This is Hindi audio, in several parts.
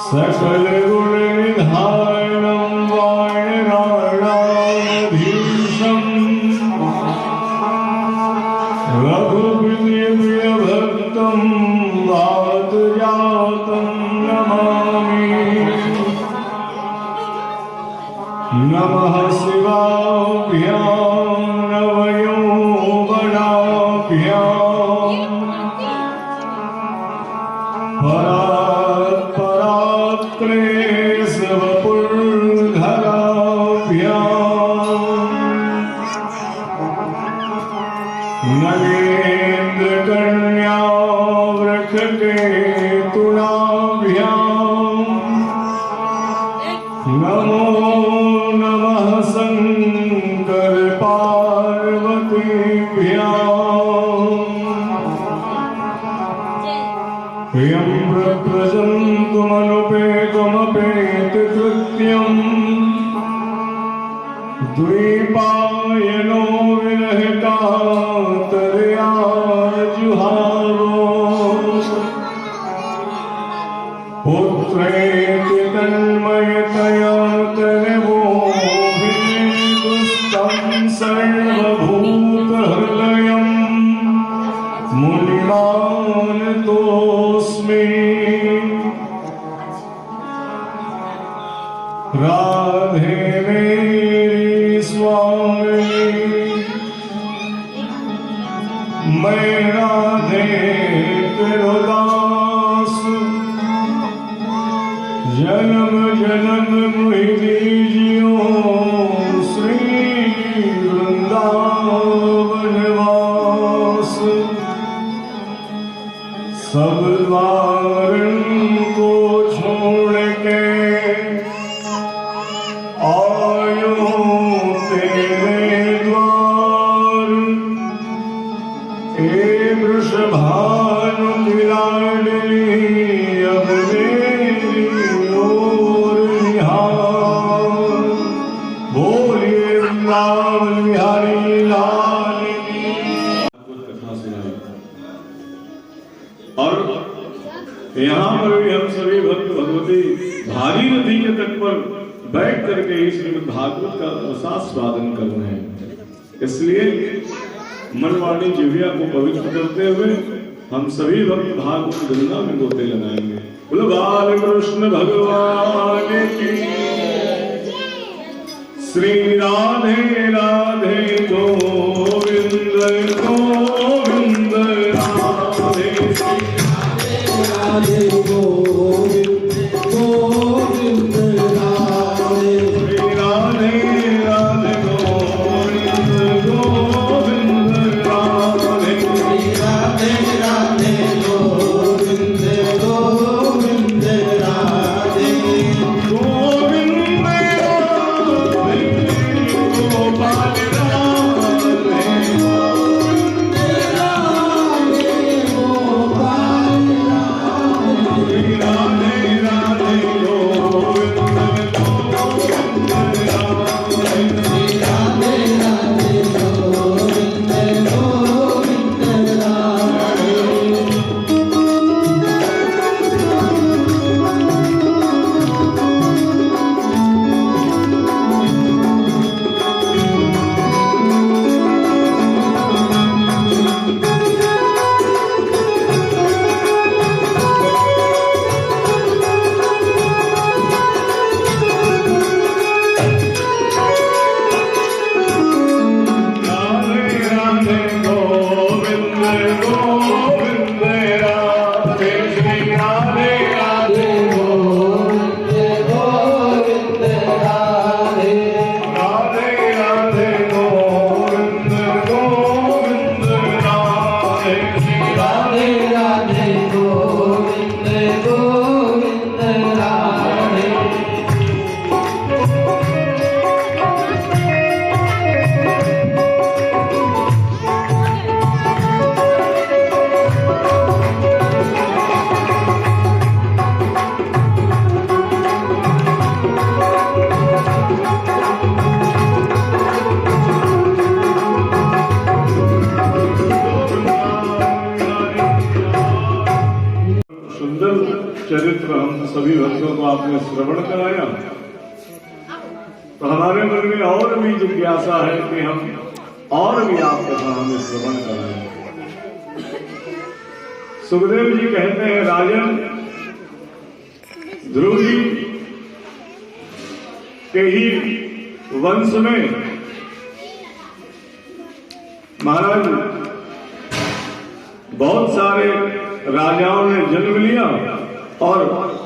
सकल गुण निधानम वाणराणाधीशम रघुप्रिय भक्तम वातजातम नमामि। नमः शिवाभ्यां नवयौवनाभ्यां नगेन्द्रकन्या वृषकेतुनाभ्यां नमो नमः शंकर पार्वतीभ्यां। यं प्रव्रजन्तुमनुपेतमपेतकृत्यं द्वैपायनो विरहकातरया जुहावो पुत्रेति तन्मयतया तनवोभिदुस्तं सर्वभूतहृदयं मुनिमानतोऽस्मि। राधे मेरी स्वामी मैं राधे तेरो दास, जन्म जन्म मुहि दीजियो श्री वृंदावन वास। सब द्वारन को छोड़ के आयो तेरे द्वार, हे वृषभानु की लाडली अब मेरी ओर निहार। बोलिए वृंदावन बिहारी लाल की। कथा सुनाई और यहाँ पर भी हम सभी भक्त भगवती भागीरथी के तट पर बैठ करके ही श्रीमद् भागवत का रसास्वादन कर रहे हैं। इसलिए मनवाणी जिह्वा को पवित्र करते हुए हम सभी भक्त भागवत गंगा में गोते लगाएंगे। बोलो बाल कृष्ण भगवान की। श्री राधे राधे गोविंद गोविंद राधे राधे गोविंद गोविंद राधे राधे राधे गोविंद गोविंद राधे राधे राधे गोविंद गोविंद राधे गोविंद राधे गोपाल राधे गोविंद राधे गोपाल राधे चरित्र हम सभी भक्तों को आपने श्रवण कराया, तो हमारे मन में और भी जिज्ञासा है कि हम और भी आप कथा हमें श्रवण कराएं। सुखदेव जी कहते हैं, राजन, ध्रुव जी के ही वंश में महाराज बहुत सारे राजाओं ने जन्म लिया और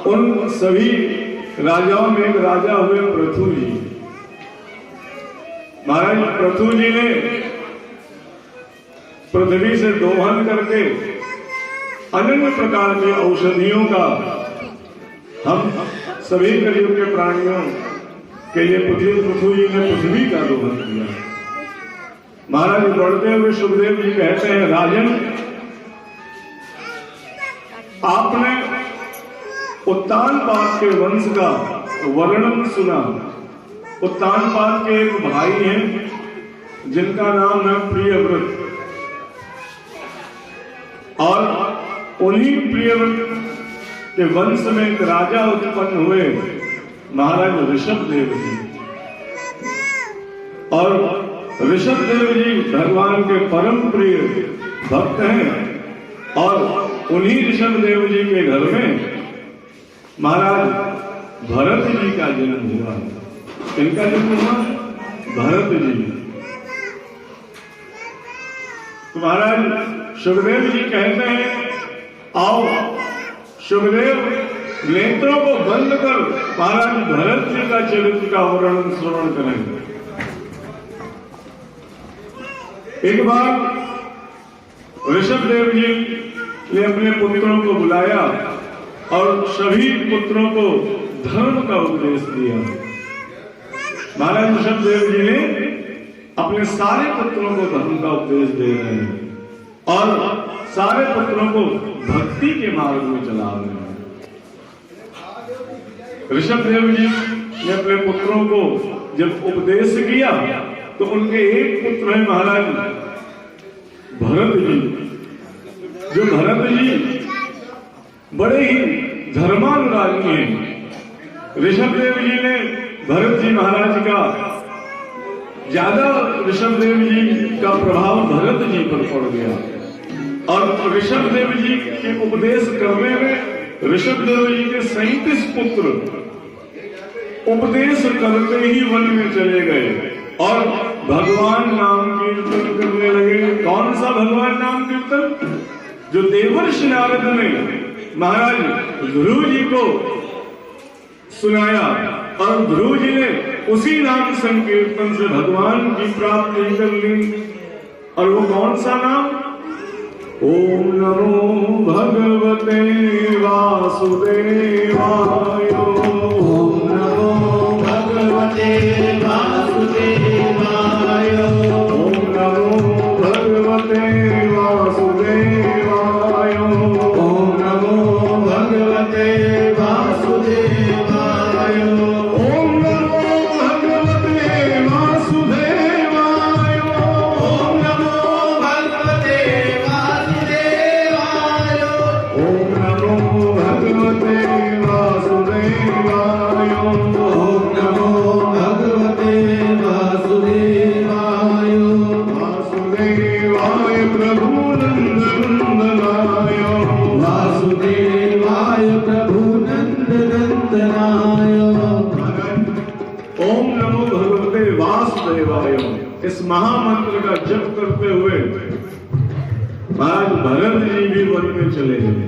उन सभी राजाओं में एक राजा हुए पृथु जी। महाराज पृथु जी ने पृथ्वी से दोहन करके अनन्य प्रकार की औषधियों का हम सभी कलयुग के प्राणियों के लिए पृथु जी ने पृथ्वी का दोहन किया। महाराज बढ़ते हुए सुखदेव जी कहते हैं, राजन, आपने उत्तानपाद के वंश का वर्णन सुना। उत्तानपाद के एक भाई हैं जिनका नाम है प्रियव्रत, और उन्हीं प्रियव्रत के वंश में एक राजा उत्पन्न हुए, महाराज ऋषभदेव जी। और ऋषभदेव जी भगवान के परम प्रिय भक्त हैं, और उन्हीं ऋषभदेव जी के घर में महाराज भरत जी का जन्म हुआ। इनका जन्म हुआ भरत जी। तो महाराज सुखदेव जी कहते हैं, आओ सुखदेव नेत्रों को बंद कर महाराज भरत जी का चरित्र का वर्णन श्रवण करेंगे। एक बार ऋषभदेव जी ने अपने पुत्रों को बुलाया और सभी पुत्रों को धर्म का उपदेश दिया। महाराज ऋषभदेव जी ने अपने सारे पुत्रों को धर्म का उपदेश दे रहे हैं और सारे पुत्रों को भक्ति के मार्ग में चला रहे हैं। ऋषभदेव जी ने अपने पुत्रों को जब उपदेश किया तो उनके एक पुत्र है महाराज भरत जी। जो भरत जी बड़े ही धर्मानुरागी हैं। ऋषभदेव जी ने भरत जी महाराज का ज्यादा ऋषभदेव जी का प्रभाव भरत जी पर पड़ गया और ऋषभदेव जी के उपदेश करने में ऋषभदेव जी के 37 पुत्र उपदेश करते ही वन में चले गए और भगवान नाम कीर्तन करने लगे। कौन सा भगवान नाम कीर्तन? जो देवर्षि नारद ने महाराज ध्रुव जी को सुनाया और ध्रुव जी ने उसी नाम संकीर्तन से भगवान की प्राप्ति कर ली। और वो कौन सा नाम? ओम नमो भगवते वासुदेवाय। ओम नमो भगवते वासुदेवाय। ओम नमो भगवते वासुदेवाय। ओम नमो भगवते वासुदेवाय। ओम नमो भगवते वासुदेवाय। ओम नमो भगवते वासुदेवाय। ओम नमो भगवते वासुदेवाय। ओम नमो भगवते वासुदेवाय। वासुदेवाय प्रभु नंदनाय। वासुदेवाय प्रभु नंदनाय। ओम नमो भगवते वासुदेवाय। इस महामंत्र का जप करते हुए महाराज भरत जी भी वन में चले गए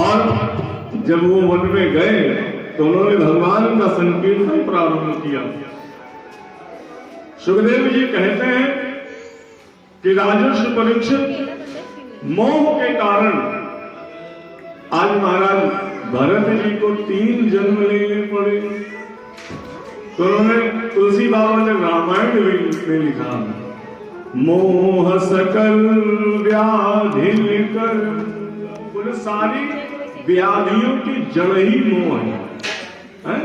और जब वो वन में गए तो उन्होंने भगवान का संकीर्तन प्रारंभ किया। सुखदेव जी कहते हैं कि राजर्षि परीक्षित मोह के कारण आज महाराज भरत जी को 3 जन्म लेने पड़े। तो उन्होंने तुलसी बाबा ने रामायण में लिखा, मोह सकल व्याधि कर। बोले सारी व्याधियों की जड़ ही मोह है?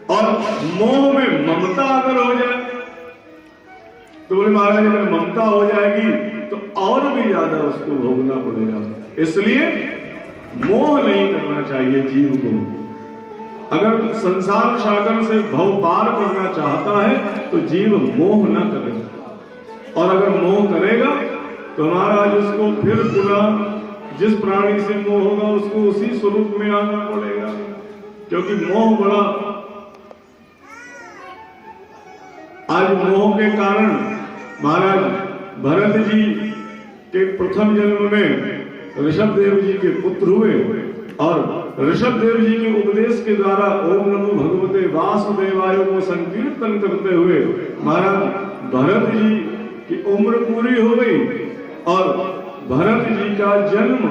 और मोह में ममता अगर हो जाए तो बोले महाराज अगर ममता हो जाएगी तो और भी ज्यादा उसको भोगना पड़ेगा। इसलिए मोह नहीं करना चाहिए जीव को। अगर संसार सागर से भव पार करना चाहता है तो जीव मोह न करे, और अगर मोह करेगा तो महाराज उसको फिर पुनः जिस प्राणी से मोह होगा उसको उसी स्वरूप में आना पड़ेगा, क्योंकि मोह बड़ा, आज मोह के कारण महाराज भरत जी के प्रथम जन्म में ऋषभ देव जी के पुत्र हुए, और ऋषभ देव जी के उपदेश के द्वारा ओम नमो भगवते वासुदेवाय को संकीर्तन करते हुए महाराज भरत जी की उम्र पूरी हो गई, और भरत जी का जन्म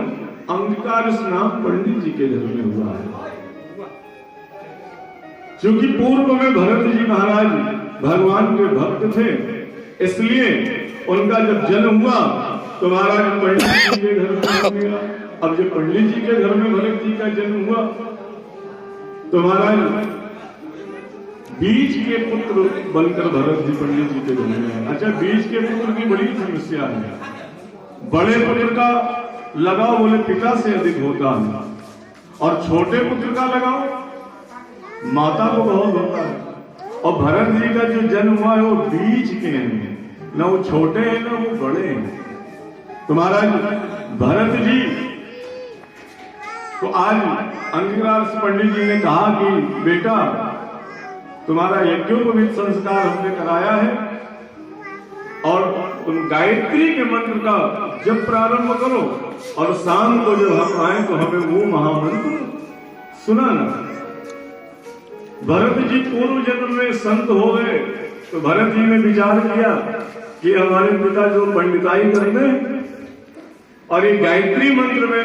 अंगिकार नाम पंडित जी के घर में हुआ है। क्योंकि पूर्व में भरत जी महाराज भगवान के भक्त थे, इसलिए उनका जब जन्म हुआ तो महाराज पंडित जी के घर में गया। अब जब पंडित जी के घर में भरत जी का जन्म हुआ तो महाराज बीच के पुत्र बनकर भरत जी पंडित जी के घर में आए। अच्छा, बीच के पुत्र की बड़ी समस्या है। बड़े पुत्र का लगाव बोले पिता से अधिक होता है, और छोटे पुत्र का लगाव माता को बहुत होता है। और भरत जी का जो जन्म हुआ है वो बीच के हैं, न वो छोटे हैं न वो बड़े हैं। तो महाराज भरत जी तो आज अंगिराज पंडित जी ने कहा कि बेटा तुम्हारा यज्ञोपवीत संस्कार हमने कराया है, और तुम गायत्री के मंत्र का जब प्रारंभ करो, और शाम को जब हम आए तो हमें वो महामंत्र सुनाना। भरत जी पूर्व जन्म में संत हो गए, तो भरत जी ने विचार किया कि हमारे पिता जो पंडिताई करते हैं और ये गायत्री मंत्र में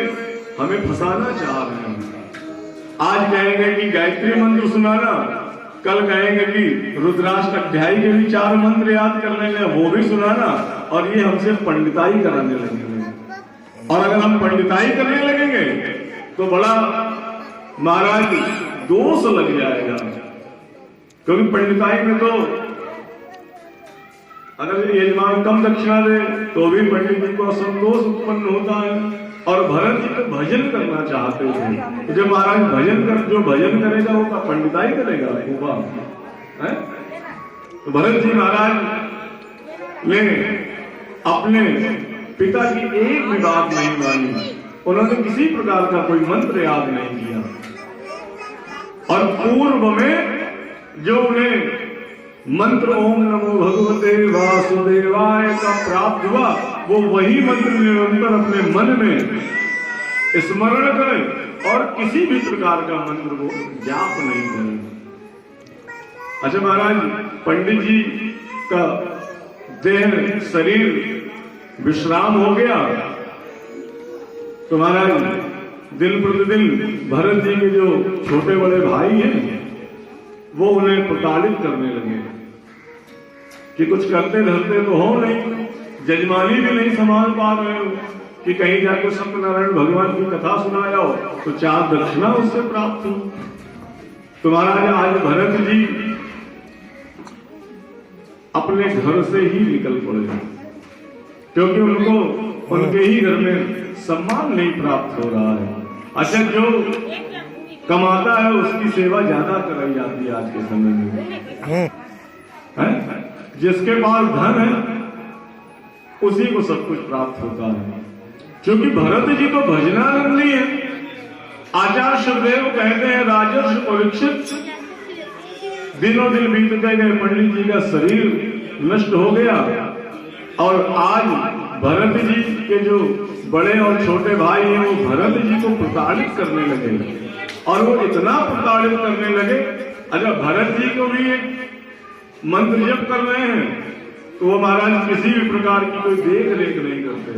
हमें फंसाना चाह रहे हैं। आज कहेंगे कि गायत्री मंत्र सुनाना, कल कहेंगे कि रुद्राष्टक अध्याय के भी 4 मंत्र याद कर लेंगे, वो भी सुनाना, और ये हमसे पंडिताई कराने लगेंगे। और अगर हम पंडिताई करने लगेंगे तो बड़ा महाराज दोष लग जाएगा, क्योंकि पंडिताई में तो अगर यजमान कम दक्षिणा दे तो भी पंडित जी को असंतोष उत्पन्न होता है। और भरत जी तो भजन करना चाहते थे, तो जब महाराज जो भजन करेगा वो का पंडिताई करेगा है? तो भरत जी महाराज ने अपने पिता की एक भी बात नहीं मानी, उन्होंने किसी प्रकार का कोई मंत्र याद नहीं किया, और पूर्व में जो उन्हें मंत्र ओम नमो भगवते वासुदेवाय का प्राप्त हुआ वो वही मंत्र निरंतर अपने मन में स्मरण करें और किसी भी प्रकार का मंत्र को जाप नहीं करें। अच्छा महाराज, पंडित जी का देह शरीर विश्राम हो गया तो महाराज दिन प्रतिदिन भरत जी के जो छोटे बड़े भाई हैं वो उन्हें प्रताड़ित करने लगे कि कुछ करते धरते तो हो नहीं, जजमानी भी नहीं संभाल पा रहे हो कि कहीं जाकर सत्यनारायण भगवान की कथा सुनाया हो तो 4 दक्षिणा उससे प्राप्त हो। तो महाराज आज भरत जी अपने घर से ही निकल पड़े, क्योंकि उनको उनके ही घर में सम्मान नहीं प्राप्त हो रहा है। अच्छा, जो कमाता है उसकी सेवा ज्यादा कराई जाती है आज के समय में, है? जिसके पास धन है उसी को सब कुछ प्राप्त होता है। क्योंकि भरत जी तो भजनानंदी है। आचार्य सुखदेव कहते हैं राजर्षि परीक्षित दिनों दिन बीतते गए, पंडित जी का शरीर नष्ट हो गया, और आज भरत जी के जो बड़े और छोटे भाई हैं वो भरत जी को प्रताड़ित करने लगे, और वो इतना प्रताड़ित करने लगे। अगर भरत जी को भी एक मंत्र जप कर रहे हैं तो वो महाराज किसी भी प्रकार की कोई देख रेख नहीं करते,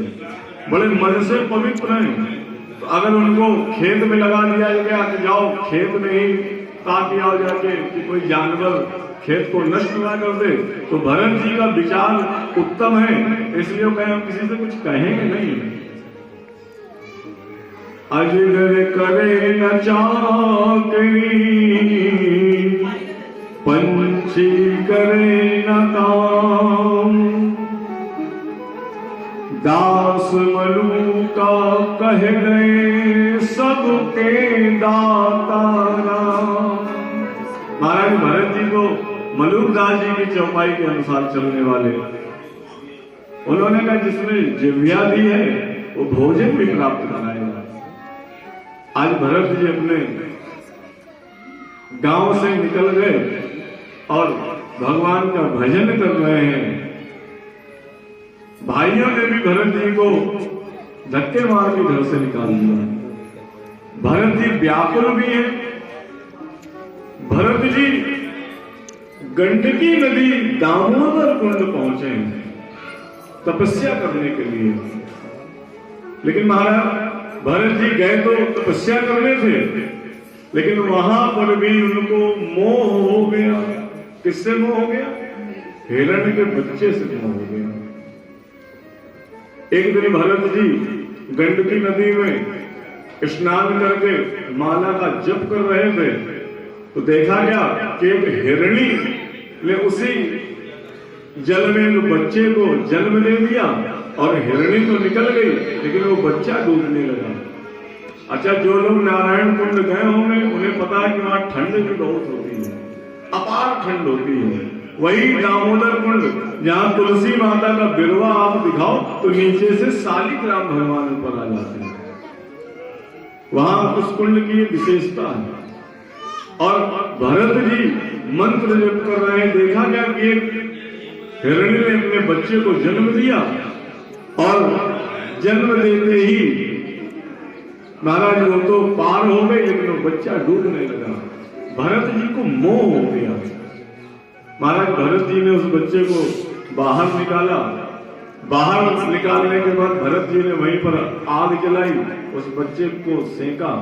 बड़े मन से पवित्र हैं। तो अगर उनको खेत में लगा दिया गया कि जाओ खेत में ही ताकि आओ जाके कि कोई जानवर खेत को नष्ट ना कर दे, तो भरत जी का विचार उत्तम है, इसलिए वो कहें हम किसी से कुछ कहेंगे नहीं। अजगर करे न चाकरी, पंछी करे न काम, दास मलू का कह गए सबके दाता राम। महाराज भरत जी को मलुकदास जी की चौपाई के अनुसार चलने वाले, उन्होंने कहा जिसमें जिह्वा दी है वो भोजन भी प्राप्त कराएगा। आज भरत जी अपने गांव से निकल गए और भगवान का भजन कर रहे हैं। भाइयों ने भी भरत जी को धक्के मार के घर से निकाल दिया। भरत जी व्याकुल भी हैं। भरत जी गंडकी नदी दामोदर कुंड पहुंचे हैं तपस्या करने के लिए। लेकिन महाराज भरत जी गए तो तपस्या करने थे, लेकिन वहां पर भी उनको मोह हो गया। किससे मोह हो गया? हिरण के बच्चे से मोह हो गया। एक दिन भरत जी गंडकी नदी में स्नान करके माला का जप कर रहे थे तो देखा गया कि एक हिरणी ने उसी जल में एक बच्चे को जन्म दे दिया और हिरणी तो निकल गई, लेकिन वो बच्चा डूबने लगा। अच्छा, जो लोग नारायण कुंड गए होंगे उन्हें पता है कि वहां ठंड भी बहुत होती है, अपार ठंड होती है। वही दामोदर कुंड जहां तुलसी माता का बिरवा आप दिखाओ तो नीचे से शालिग्राम भगवान ऊपर आ जाते हैं। वहां उस कुंड की एक विशेषता है। और भरत जी मंत्र जप कर रहे हैं, देखा गया कि एक हिरणी ने अपने बच्चे को जन्म दिया और जन्म देते ही महाराज वो तो पार हो गए, लेकिन वो बच्चा डूबने लगा। भरत जी को मोह हो गया। महाराज भरत जी ने उस बच्चे को बाहर निकाला। बाहर निकालने के बाद भरत जी ने वहीं पर आग जलाई, उस बच्चे को सेका।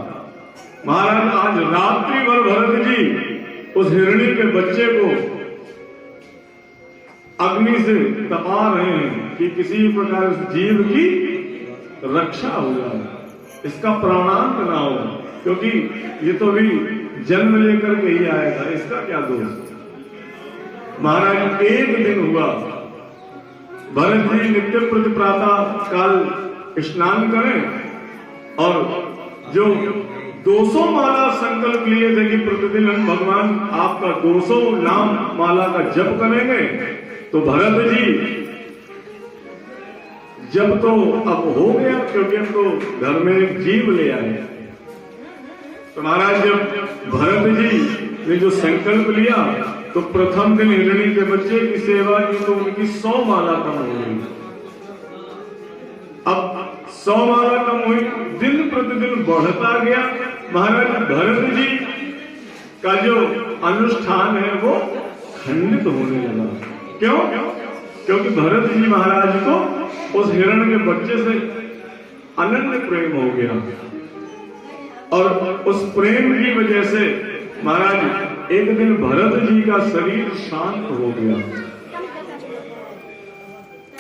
महाराज आज रात्रि भर भरत जी उस हिरणी के बच्चे को अग्नि से तपा रहे हैं कि किसी प्रकार से जीव की रक्षा हो जाए, इसका प्राणांत ना हो, क्योंकि ये तो भी जन्म लेकर के ही आया था, इसका क्या दोष। महाराज एक दिन हुआ, भरत जी नित्य प्रति प्रातः काल स्नान करें और जो 200 माला संकल्प लिए थे कि प्रतिदिन हम भगवान आपका 200 नाम माला का जप करेंगे, तो भरत जी जब तो अब हो गया, क्योंकि हम तो घर में एक जीव ले आए। तो महाराज जब भरत जी ने जो संकल्प लिया तो प्रथम दिन हिरणी के बच्चे की सेवा की तो उनकी 100 माला कम हो गई। अब 100 माला कम हुई, दिन प्रतिदिन बढ़ता गया। महाराज भरत जी का जो अनुष्ठान है वो खंडित होने लगा। क्यों? क्योंकि भरत जी महाराज को उस हिरण के बच्चे से अनन्य प्रेम हो गया और उस प्रेम की वजह से महाराज एक दिन भरत जी का शरीर शांत हो गया।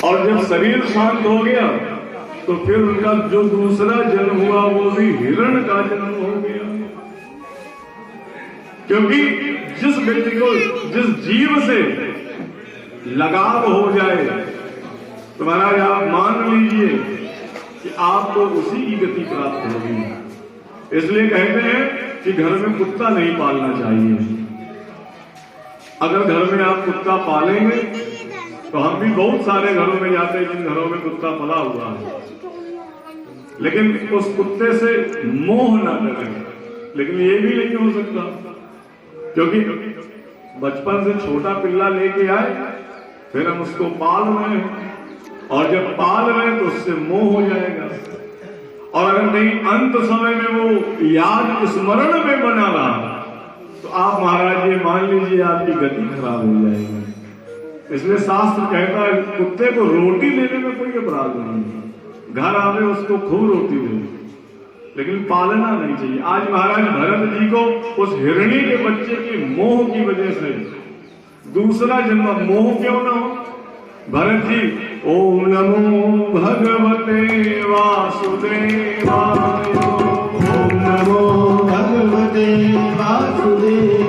और जब शरीर शांत हो गया तो फिर उनका जो दूसरा जन्म हुआ वो भी हिरण का जन्म हो गया। क्योंकि जिस व्यक्ति को जिस जीव से लगाव हो जाए तो महाराज आप मान लीजिए कि आपको उसी की गति प्राप्त होगी। इसलिए कहते हैं कि घर में कुत्ता नहीं पालना चाहिए। अगर घर में आप कुत्ता पालेंगे तो हम भी बहुत सारे घरों में जाते हैं जिन घरों में कुत्ता पला हुआ है, लेकिन उस कुत्ते से मोह न करें। लेकिन ये भी नहीं हो सकता, क्योंकि बचपन से छोटा पिल्ला लेके आए फिर हम उसको पाल रहे हैं, और जब पाल रहे हैं तो उससे मोह हो जाएगा। और अगर कहीं अंत समय में वो याद स्मरण में बना रहा तो आप महाराज ये मान लीजिए आपकी गति खराब हो जाएगी। इसलिए शास्त्र कहता है कुत्ते को रोटी देने में कोई अपराध नहीं, घर आवे उसको खूब रोटी दे, लेकिन पालना नहीं चाहिए। आज महाराज भरत जी को उस हिरणी के बच्चे के मोह की वजह से दूसरा जन्म, मोह क्यों ना हो। भरत जी ओम नमो भगवते वासुदेवाय, ओम नमो भगवते वासुदेवाय।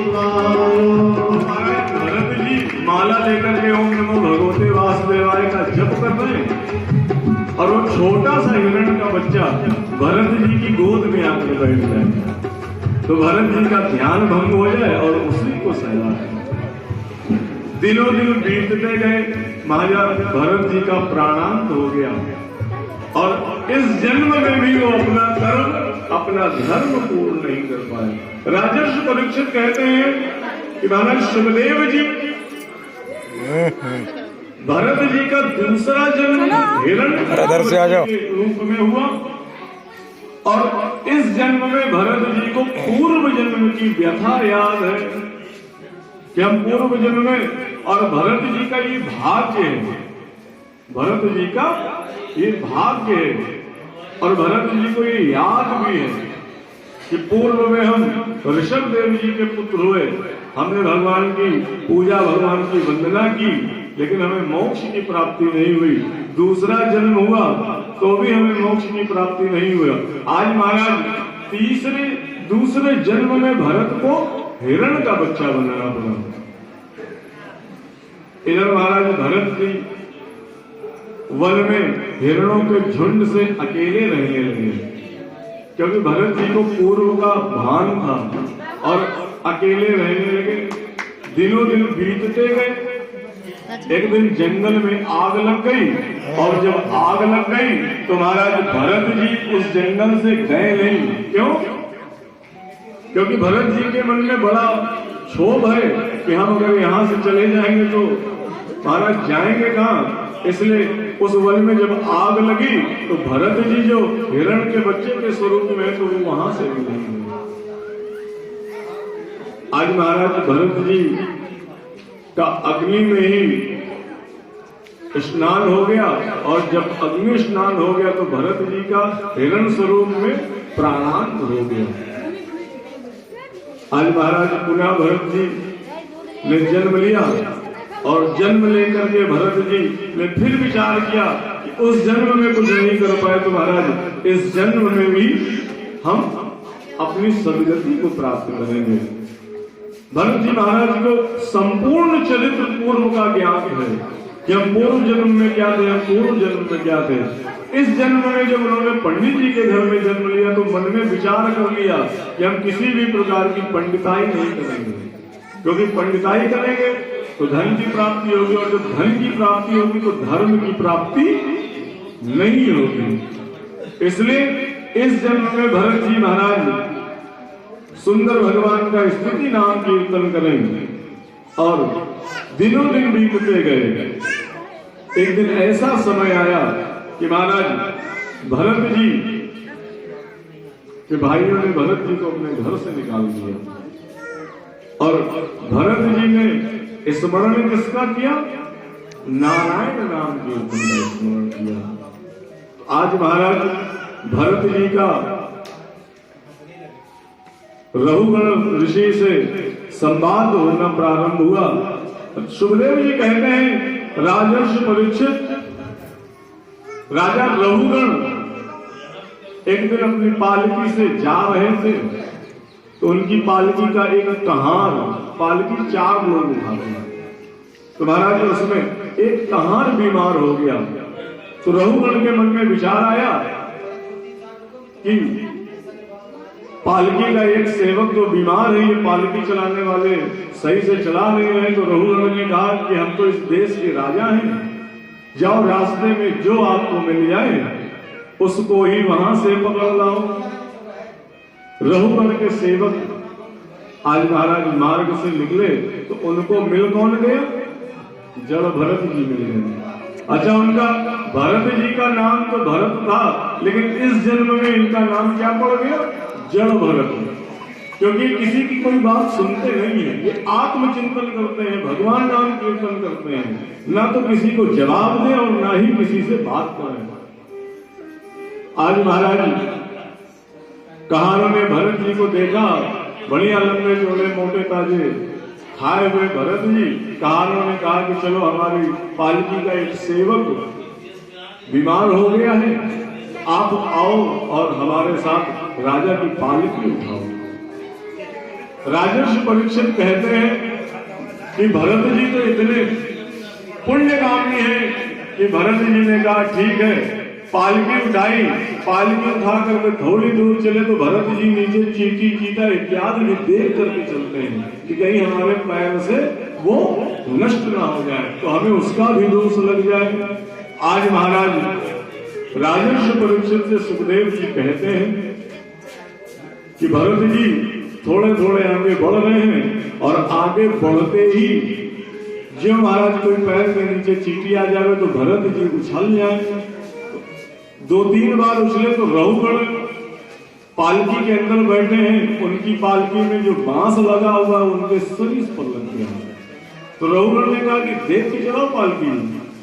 भरत जी माला लेकर के ओम नमो भगवते वासुदेवाय का जप कर रहे हैं और वो छोटा सा हिरण का बच्चा भरत जी की गोद में आकर बैठ जाए तो भरत जी का ध्यान भंग हो जाए और उसी को सहला है। दिनों दिन बीतते गए, महाराज भरत जी का प्राणांत हो गया और इस जन्म में भी वो अपना कर्म, अपना धर्म पूर्ण नहीं कर पाए। राजर्षि परीक्षित कहते हैं कि महाराज सुखदेव जी भरत जी का दूसरा जन्म हिरण्य के रूप में हुआ और इस जन्म में भरत जी को पूर्व जन्म की व्यथा याद है कि हम पूर्व जन्म में, और भरत जी का ये भाग्य है, भरत जी का ये भाग्य है और भरत जी को ये याद भी है कि पूर्व में हम ऋषभ देव जी के पुत्र हुए, हमने भगवान की पूजा, भगवान की वंदना की, लेकिन हमें मोक्ष की प्राप्ति नहीं हुई। दूसरा जन्म हुआ तो भी हमें मोक्ष की प्राप्ति नहीं हुआ। आज महाराज दूसरे जन्म में भरत को हिरण का बच्चा बनाना पड़ा। इधर महाराज भरत जी वन में हिरणों के झुंड से अकेले रहने लगे, क्योंकि भरत जी को पूर्व का भान था और अकेले रहने लगे। दिनों दिन बीतते गए, एक दिन जंगल में आग लग गई और जब आग लग गई तो महाराज भरत जी उस जंगल से गए नहीं। क्यों? क्योंकि भरत जी के मन में बड़ा क्षोभ है कि हम अगर यहाँ से चले जाएंगे तो महाराज जाएंगे कहाँ। इसलिए उस वन में जब आग लगी तो भरत जी जो हिरण के बच्चे के स्वरूप में तो वो वहां से भी नहीं हुए। आज महाराज भरत जी का अग्नि में ही स्नान हो गया और जब अग्नि स्नान हो गया तो भरत जी का हिरण स्वरूप में प्राणांत हो गया। आज महाराज पुनः भरत जी ने जन्म लिया और जन्म लेकर के भरत जी ने फिर विचार किया कि उस जन्म में कुछ नहीं कर पाए तो महाराज इस जन्म में भी हम अपनी सदगति को प्राप्त करेंगे। भरत जी महाराज को संपूर्ण चरित्र पूर्व का ज्ञान है कि हम पूर्व जन्म में क्या थे, हम पूर्व जन्म में क्या थे। इस जन्म में जब उन्होंने पंडित जी के घर में जन्म लिया तो मन में विचार कर लिया कि हम किसी भी प्रकार की पंडिताई नहीं करेंगे, क्योंकि पंडिताई करेंगे तो धन की प्राप्ति होगी और जब धन की प्राप्ति होगी तो धर्म की प्राप्ति नहीं होगी। इसलिए इस जन्म में भरत जी महाराज सुंदर भगवान का स्तुति नाम कीर्तन करेंगे और दिनों दिन बीतते गए। एक दिन ऐसा समय आया कि महाराज भरत जी के भाइयों ने भरत जी को अपने घर से निकाल दिया और भरत जी ने स्मरण किसका किया? नारायण नाम कीर्तन का स्मरण किया। आज महाराज भरत जी का रघुगण ऋषि से संवाद होना प्रारंभ हुआ। सुखदेव जी कहते हैं राजर्षि परीक्षित राजा रघुगण एक दिन अपनी पालकी से जा रहे थे तो उनकी पालकी का एक कहार, पालकी 4 लोग उठा रहे, तो महाराज उसमें एक कहार बीमार हो गया। तो रघुगण के मन में विचार आया कि पालकी का एक सेवक जो बीमार है, ये पालकी चलाने वाले सही से चला नहीं रहे। तो रघुगण ने कहा कि हम तो इस देश के राजा हैं, जाओ रास्ते में जो आपको मिल जाए उसको ही वहां से पकड़ लाओ। रघुगण के सेवक आज महाराज मार्ग से निकले तो उनको मिल कौन गया? जड़ भरत जी मिल गए। अच्छा, उनका भरत जी का नाम तो भरत था, लेकिन इस जन्म में इनका नाम क्या पड़ गया? जड़ भरत। क्योंकि किसी की कोई बात सुनते नहीं है, ये आत्मचिंतन करते हैं, भगवान नाम कीर्तन करते हैं, ना तो किसी को जवाब दे और ना ही किसी से बात करें। आज महाराज कहानों ने भरत जी को देखा, बढ़िया लंबे चौड़े मोटे ताजे खाए हुए भरत जी। कहानों ने कहा कि चलो हमारी पालकी का एक सेवक बीमार हो गया है, आप आओ और हमारे साथ राजा की पालकी उठाओ। राजर्षि परीक्षित कहते हैं कि भरत जी तो इतने पुण्यकामी हैं कि भरत जी ने कहा ठीक है, पालकी उठाई, पालकी उठाकर के थोड़ी दूर चले तो भरत जी नीचे चींटी चीता इत्यादि भी देख करके चलते हैं कि कहीं हमारे पैर से वो नष्ट ना हो जाए, तो हमें उसका भी दोष लग जाए। आज महाराज राजर्षि परीक्षित से सुखदेव जी कहते हैं कि भरत जी थोड़े थोड़े आगे बढ़ रहे हैं और आगे बढ़ते ही जो महाराज कोई पैर के नीचे चींटी आ जाए तो भरत जी उछल जाए। 2-3 बार उछले तो रहुगण पालकी के अंदर बैठे हैं, उनकी पालकी में जो बांस लगा हुआ उनके शरीर पर लग गया। तो रहुगण ने कहा कि देख के चलाओ पालकी,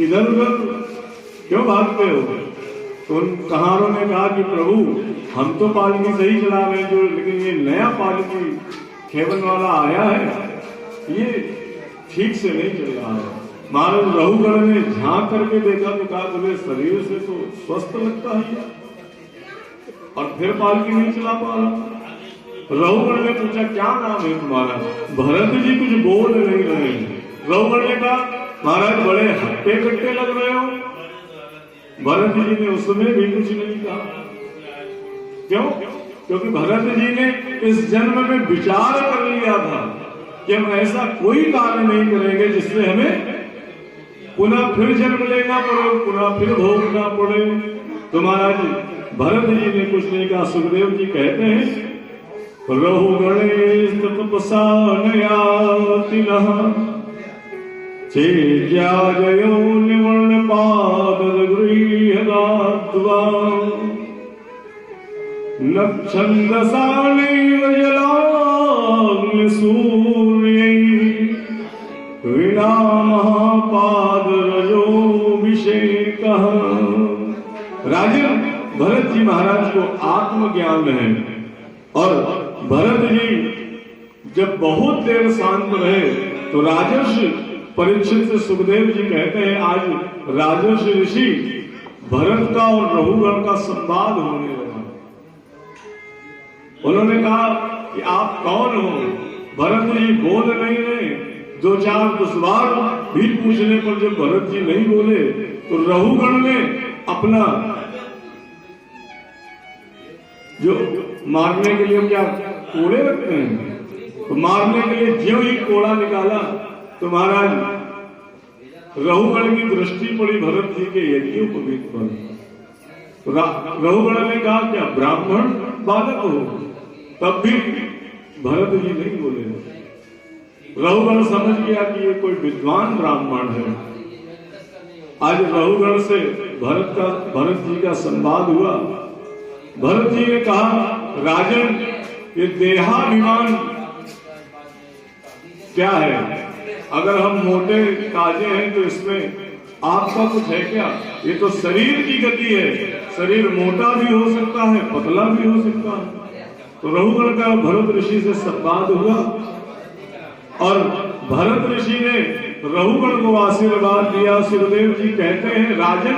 इधर उधर क्यों भागते हो? तो उन कहारों ने कहा कि प्रभु हम तो पालकी सही चला रहे हैं, जो लेकिन ये नया पालकी खेवन वाला आया है ये ठीक से नहीं चल रहा है। महाराज रहुगण ने झांक करके देखा तो कहा बोले शरीर से तो स्वस्थ लगता है और फिर पालकी नहीं चला पा रहा। रहुगण ने पूछा क्या नाम है तुम्हारा? भरत जी कुछ बोल नहीं रहे हैं। रहुगण ने कहा महाराज बड़े हट्टे कट्टे लग रहे हो। भरत जी ने उसमें भी कुछ नहीं कहा। क्यों? क्योंकि भरत जी ने इस जन्म में विचार कर लिया था कि हम ऐसा कोई कार्य नहीं करेंगे जिससे हमें पुनः फिर जन्म लेना पड़े, पुनः फिर भोगना पड़े। तो महाराज भरत जी ने कुछ नहीं कहा। सुखदेव जी कहते हैं रहुगणे तपसा नयातिनः चेज्याजयो निवर्ण पादद गृह्यदात्वा नक्षन्दसानैव जलाग्नि सूर्यै विना महापाद रजोभिषेकः। राजन भरत जी महाराज को आत्मज्ञान है और भरत जी जब बहुत देर शांत रहे तो राजर्षि परीक्षित से सुखदेव जी कहते हैं आज राजर्षि ऋषि भरत का और रहुगण का संवाद होने लगा। उन्होंने कहा कि आप कौन हो? भरत जी बोल नहीं रहे। 2-4 बार भी पूछने पर जब भरत जी नहीं बोले तो रहुगण ने अपना जो मारने के लिए क्या कोड़े रखते हैं, तो मारने के लिए ज्यों ही कोड़ा निकाला तो महाराज रहुगण की दृष्टि पड़ी भरत जी के यज्ञोपवीत पर। रहुगण ने कहा क्या ब्राह्मण बालक हो? तब भी भरत जी नहीं बोले। रहुगण समझ गया कि ये कोई विद्वान ब्राह्मण है। आज रहुगण से भरत जी का संवाद हुआ। भरत जी ने कहा राजन ये देहाभिमान क्या है? अगर हम मोटे ताजे हैं तो इसमें आपका कुछ है क्या? ये तो शरीर की गति है। शरीर मोटा भी हो सकता है, पतला भी हो सकता है। तो रहुगण का भरत ऋषि से संवाद हुआ और भरत ऋषि ने रहुगण को आशीर्वाद दिया। सुखदेव जी कहते हैं राजन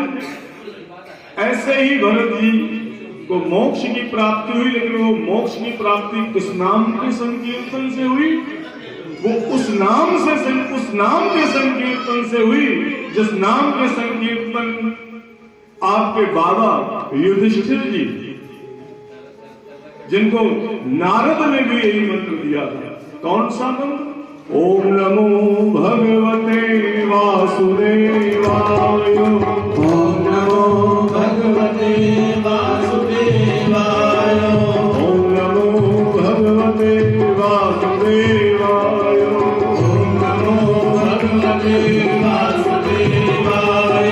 ऐसे ही भरत जी को मोक्ष की प्राप्ति हुई, लेकिन वो मोक्ष की प्राप्ति किस नाम के संकीर्तन से हुई? वो उस नाम के संकीर्तन से हुई जिस नाम के संकीर्तन आपके बाबा युधिष्ठिर जी, जिनको नारद ने भी यही मंत्र दिया था। कौन सा मंत्र? ओम नमो भगवते वासुदेवाय। ओम नमो भगवते वासुदेवाय। ओम नमो भगवते वासुदेवाय। ओम नमो भगवते वासुदेवाय।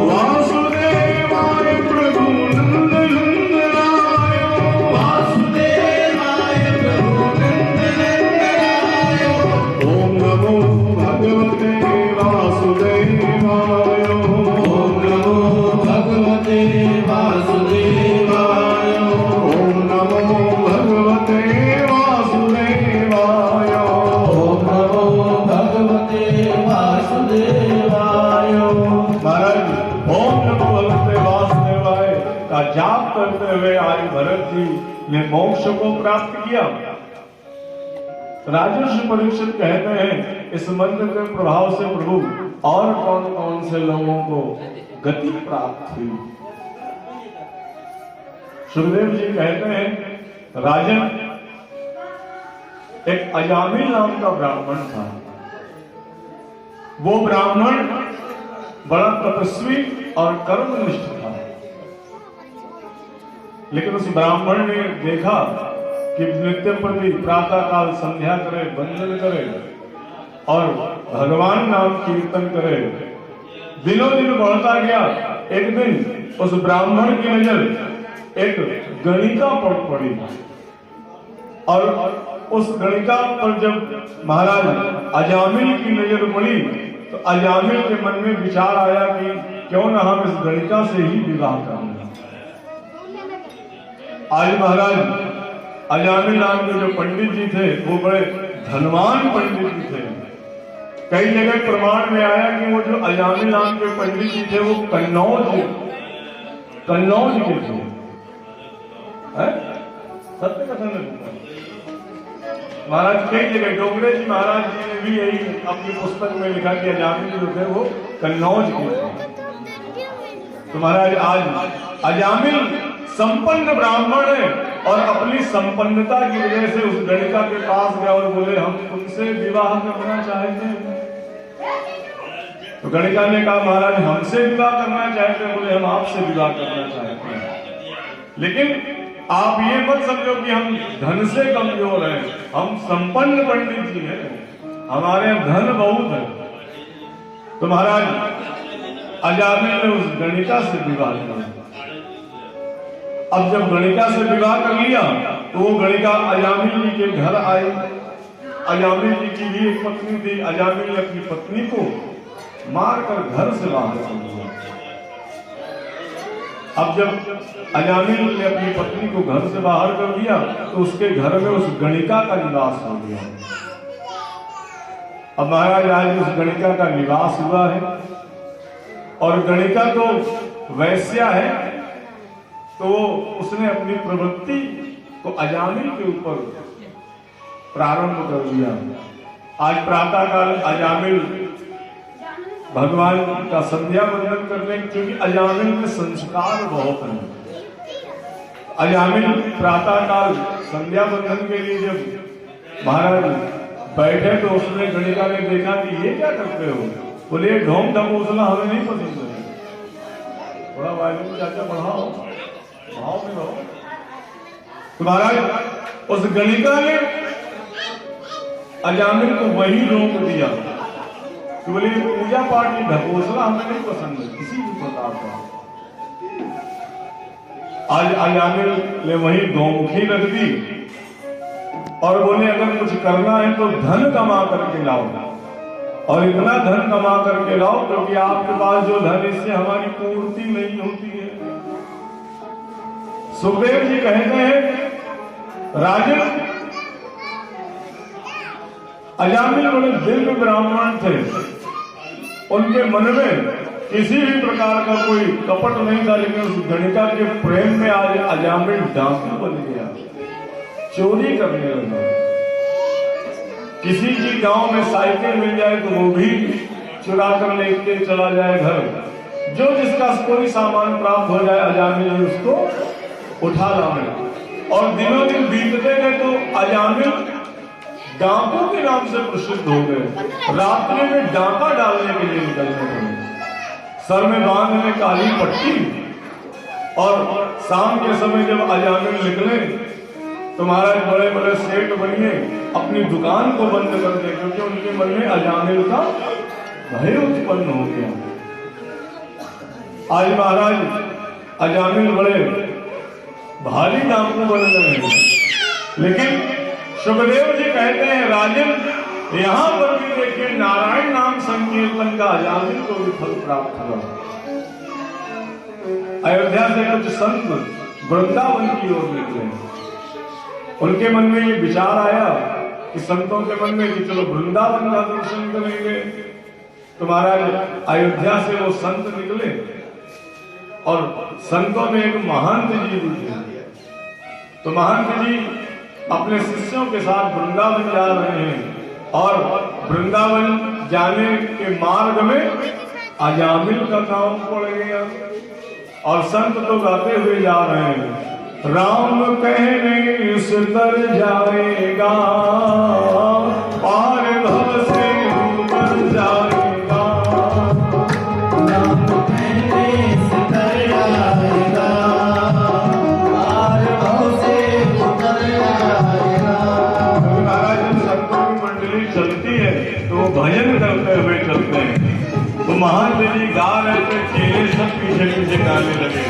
वासुदेवाय प्रभु नंदनंदनाय। वासुदेवाय प्रभु नंदनंदनाय। ओम नमो भगवते वासुदेवाय। ओम नमो भगवते वासुदेवाय। ओम नमो भगवते वासुदेवाय। ओम नमो भगवते वासुदेवाय। महाराज ओम नमो भगवते वासुदेवाय का जाप करते हुए आज भरत जी ने मोक्ष को प्राप्त किया। राजर्षि परीक्षित कहते हैं इस मंत्र के प्रभाव से प्रभु और कौन कौन से लोगों को गति प्राप्त हुई? सुखदेव जी कहते हैं राजन, एक अजामिल नाम का ब्राह्मण था। वो ब्राह्मण बड़ा तपस्वी और कर्मनिष्ठ था, लेकिन उस ब्राह्मण ने देखा कि नित्य प्रति प्रातः काल संध्या करे, वंदन करे और भगवान नाम कीर्तन करे, दिनों दिन बढ़ता गया। एक दिन उस ब्राह्मण की नजर एक गणिका पर पड़ी और उस गणिका पर जब महाराज अजामिल की नजर पड़ी तो अजामिल के मन में विचार आया कि क्यों ना हम इस गणिका से ही विवाह करें। आज महाराज अजामिल नाम के जो पंडित जी थे वो बड़े धनवान पंडित जी थे। कई जगह प्रमाण में आया कि वो जो अजामिल नाम के पंडित जी थे वो कन्नौज के थे। सत्य कथन है महाराज। कई जगह डोगरे जी महाराज जी ने भी यही अपनी पुस्तक में लिखा कि अजामिल जो थे वो कन्नौज के थे। तो महाराज आज अजामिल संपन्न ब्राह्मण है और अपनी संपन्नता की वजह से उस गणिका के पास गया और बोले हम तुमसे विवाह करना चाहते हैं। तो गणिका ने कहा महाराज हमसे विवाह करना चाहते हैं? बोले हम आपसे विवाह करना चाहते हैं, लेकिन आप ये मत समझो कि हम धन से कमजोर हैं, हम संपन्न पंडित जी हैं, हमारे धन बहुत है। तो महाराज अजामिल ने उस गणिका से विवाह किया। अब जब गणिका से विवाह कर लिया तो वो गणिका अजामिल जी के घर आई। अजामिल जी की भी एक पत्नी थी। अजामिल ने अपनी पत्नी को मारकर घर से बाहर कर दिया। अब जब अजामिल ने अपनी पत्नी को घर से बाहर कर दिया तो उसके घर में उस गणिका का निवास हो गया। अब महाराज आज उस गणिका का निवास हुआ है और गणिका तो वैश्या है, तो उसने अपनी प्रवृत्ति को अजामिल के ऊपर प्रारंभ कर दिया। आज प्रातः काल अजामिल भगवान का संध्या वंदन करने, क्योंकि अजामिल में संस्कार बहुत है। अजामिल प्रातः काल संध्या वंदन के लिए जब महाराज बैठे तो उसने गणिका ने देखा कि ये क्या करते हो? बोले ढोंग ढमोसला हमें नहीं पसंद है, थोड़ा वायु चाचा बढ़ाओ, भाव में रहो। तो महाराज उस गणिका ने अजामिल को वही रोक दिया कि बोले पूजा पाठ की ढकोसला हमें नहीं पसंद है किसी भी प्रकार का। आज अजामिल ने वही गौमुखी रख दी और बोले अगर कुछ करना है तो धन कमा करके लाओ और इतना धन कमा करके लाओ क्योंकि आपके पास जो धन इससे हमारी पूर्ति नहीं होती है। सुखदेव जी कहते हैं राजन अजामिल बड़े दिव्य ब्राह्मण थे, उनके मन में किसी भी प्रकार का कोई कपट नहीं था, लेकिन उस गणिका के प्रेम में आज अजामिल डाकू बन गया, चोरी करने लगा। किसी की गांव में साइकिल मिल जाए तो वो भी चुरा कर लेके चला जाए घर। जो जिसका कोई सामान प्राप्त हो जाए अजामिल उसको उठा लाए। और दिनों दिन बीतते गए तो अजामिल डाकू के नाम से प्रसिद्ध हो गए। रात्रि में डाका डालने के लिए निकलने लगे, सर में बांधने काली पट्टी, और शाम के समय जब अजामिल निकले तो महाराज बड़े बड़े सेठ बनिए अपनी दुकान को बंद कर दे, क्योंकि उनके मन में अजामिल का भय उत्पन्न हो गया। आज महाराज अजामिल बड़े भारी डाकू बन गए। लेकिन सुखदेव जी कहते हैं राजन यहाँ पर भी देखिए नारायण नाम संकीर्तन का अजामिल को भी फल प्राप्त हुआ। अयोध्या से कुछ संत वृंदावन की ओर निकले। उनके मन में ये विचार आया कि संतों के मन में कि चलो वृंदावन का दर्शन करेंगे। तो महाराज अयोध्या से वो संत निकले और संतों में एक महंत जी भी थे। तो महंत जी अपने शिष्यों के साथ वृंदावन जा रहे हैं और वृंदावन जाने के मार्ग में अजामिल का नाम पड़ गया और संत तो गाते हुए जा रहे हैं राम कहने से तर जाएगा, पार भव से उतर जाएगा। राम कहने से तर जाएगा, पार भव से उतर जाएगा। महाराज जब संतों की मंडली चलती है तो वो भजन करते हुए चलते हैं। तो महान जी गा रहे थे, चेले सब पीछे पीछे गाने लगे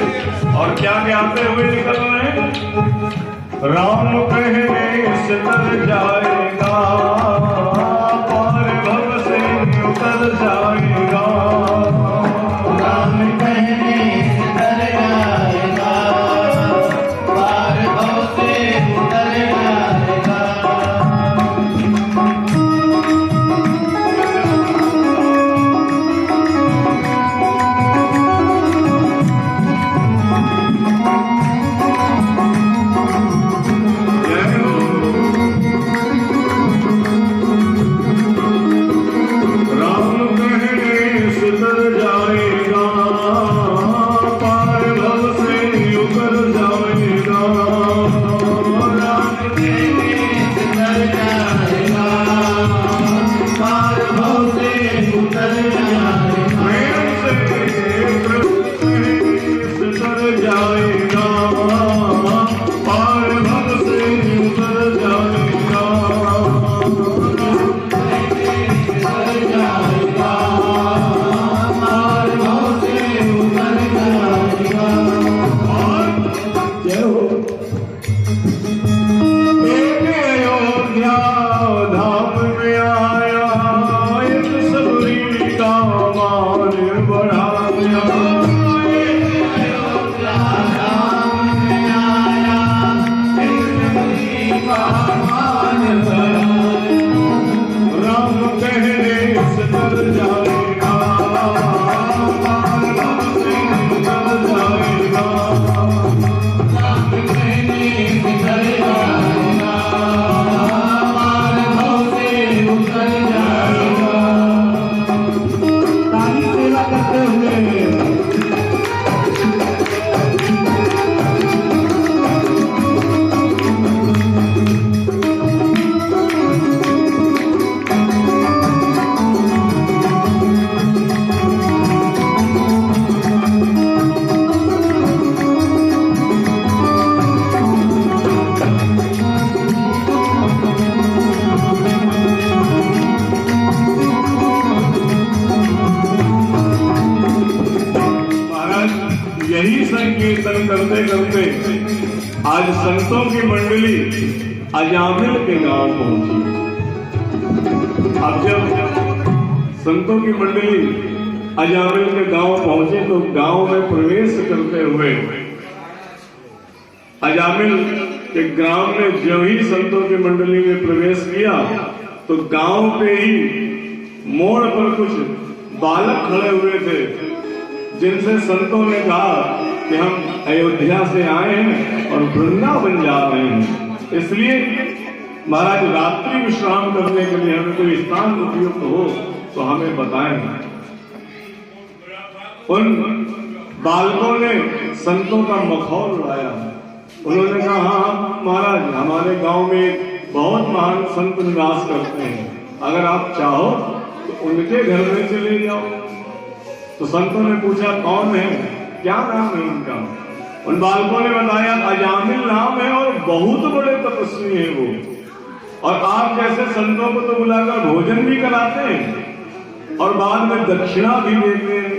और क्या गाते हुए निकल रहे हैं? राम कहने से तर जाएगा, पार भव से उतर जाएगा। राम कहने से तर जाएगा, पार भव से उतर जाएगा। यही संकीर्तन करते करते आज संतों की मंडली अजामिल के गांव पहुंची। अब जब संतों की मंडली अजामिल के गांव पहुंचे तो गांव में प्रवेश करते हुए अजामिल के ग्राम में जो ही संतों की मंडली में प्रवेश किया तो गांव पे ही मोड़ पर कुछ बालक खड़े हुए थे, जिनसे संतों ने कहा कि हम अयोध्या से आए हैं और वृंदावन जा रहे हैं, इसलिए महाराज रात्रि विश्राम करने के लिए हमें कोई स्थान उपयुक्त हो तो हमें बताएं। उन बालकों ने संतों का मखौल उड़ाया। उन्होंने कहा, हाँ महाराज, हमारे गांव में बहुत महान संत निवास करते हैं, अगर आप चाहो तो उनके घर में चले जाओ। तो संतों ने पूछा, कौन है, क्या नाम है उनका? उन बालकों ने बताया, अजामिल नाम है और बहुत बड़े तपस्वी हैं वो, और आप जैसे संतों को तो बुलाकर भोजन भी कराते हैं और बाद में दक्षिणा भी देते हैं।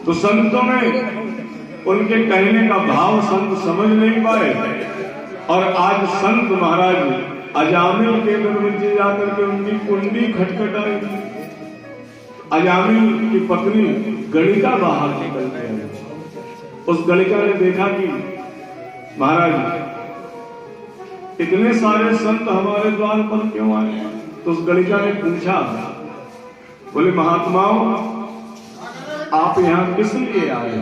तो संतों में उनके कहने का भाव संत समझ नहीं पाए और आज संत महाराज अजामिल के दरवाजे जाकर के उनकी कुंडी खटखटाई। अजामिल की पत्नी गणिका बाहर निकल गई। उस गणिका ने देखा कि महाराज इतने सारे संत हमारे द्वार पर क्यों आए? तो उस गणिका ने पूछा, बोले महात्माओं, आप यहाँ किस लिए आए?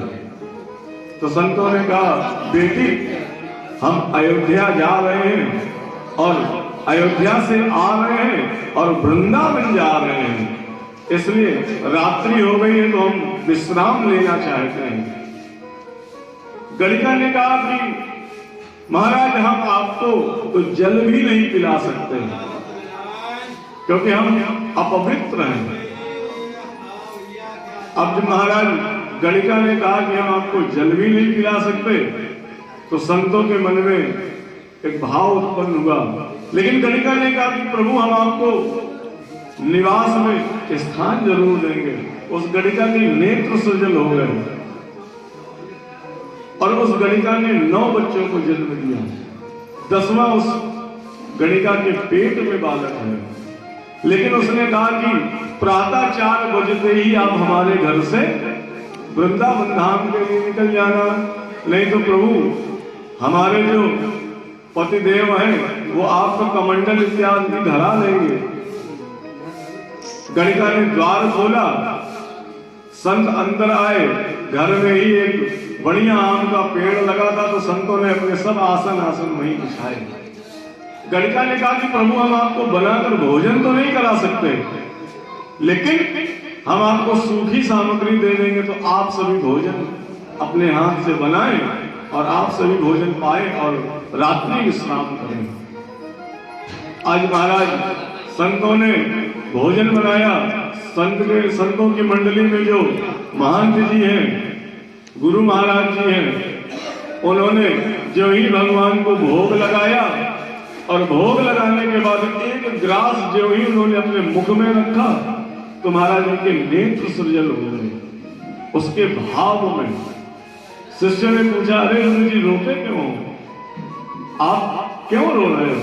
तो संतों ने कहा, बेटी हम अयोध्या जा रहे हैं और अयोध्या से आ रहे हैं और वृंदावन जा रहे हैं, इसलिए रात्रि हो गई है तो हम विश्राम लेना चाहते हैं। गणिका ने कहा कि महाराज हम आपको तो जल भी नहीं पिला सकते क्योंकि हम अपवित्र हैं। अब जब महाराज गणिका ने कहा कि हम आपको जल भी नहीं पिला सकते तो संतों के मन में एक भाव उत्पन्न हुआ। लेकिन गणिका ने कहा कि प्रभु हम आपको निवास में स्थान जरूर देंगे। उस गणिका के नेत्र सजल हो गए और उस गणिका ने 9 बच्चों को जन्म दिया। 10वां उस गणिका के पेट में बालक है। लेकिन उसने कहा कि प्रातः 4 बजते ही आप हमारे घर से वृंदावन धाम के लिए निकल जाना, नहीं तो प्रभु हमारे जो पतिदेव हैं वो आपका कमंडल इत्यादि धरा लेंगे। गणिका ने द्वार खोला, संत अंदर आए। घर में ही एक बढ़िया आम का पेड़ लगा था तो संतों ने अपने सब आसन वहीं बिछाए। गणिका ने कहा कि प्रभु हम आपको बनाकर भोजन तो नहीं करा सकते, लेकिन हम आपको सूखी सामग्री दे देंगे तो आप सभी भोजन अपने हाथ से बनाएं और आप सभी भोजन पाएं और रात्रि विश्राम करें। आज महाराज संतों ने भोजन बनाया। संतों की मंडली में जो महंत जी हैं, गुरु महाराज जी हैं, उन्होंने जो ही भगवान को भोग लगाया और भोग लगाने के बाद एक ग्रास जो ही उन्होंने अपने मुख में रखा तो महाराज उनके नेत्र सजल हो गए। उसके भाव में शिष्य ने पूछा, अरे गुरु जी रोते क्यों, आप क्यों रो रहे हो?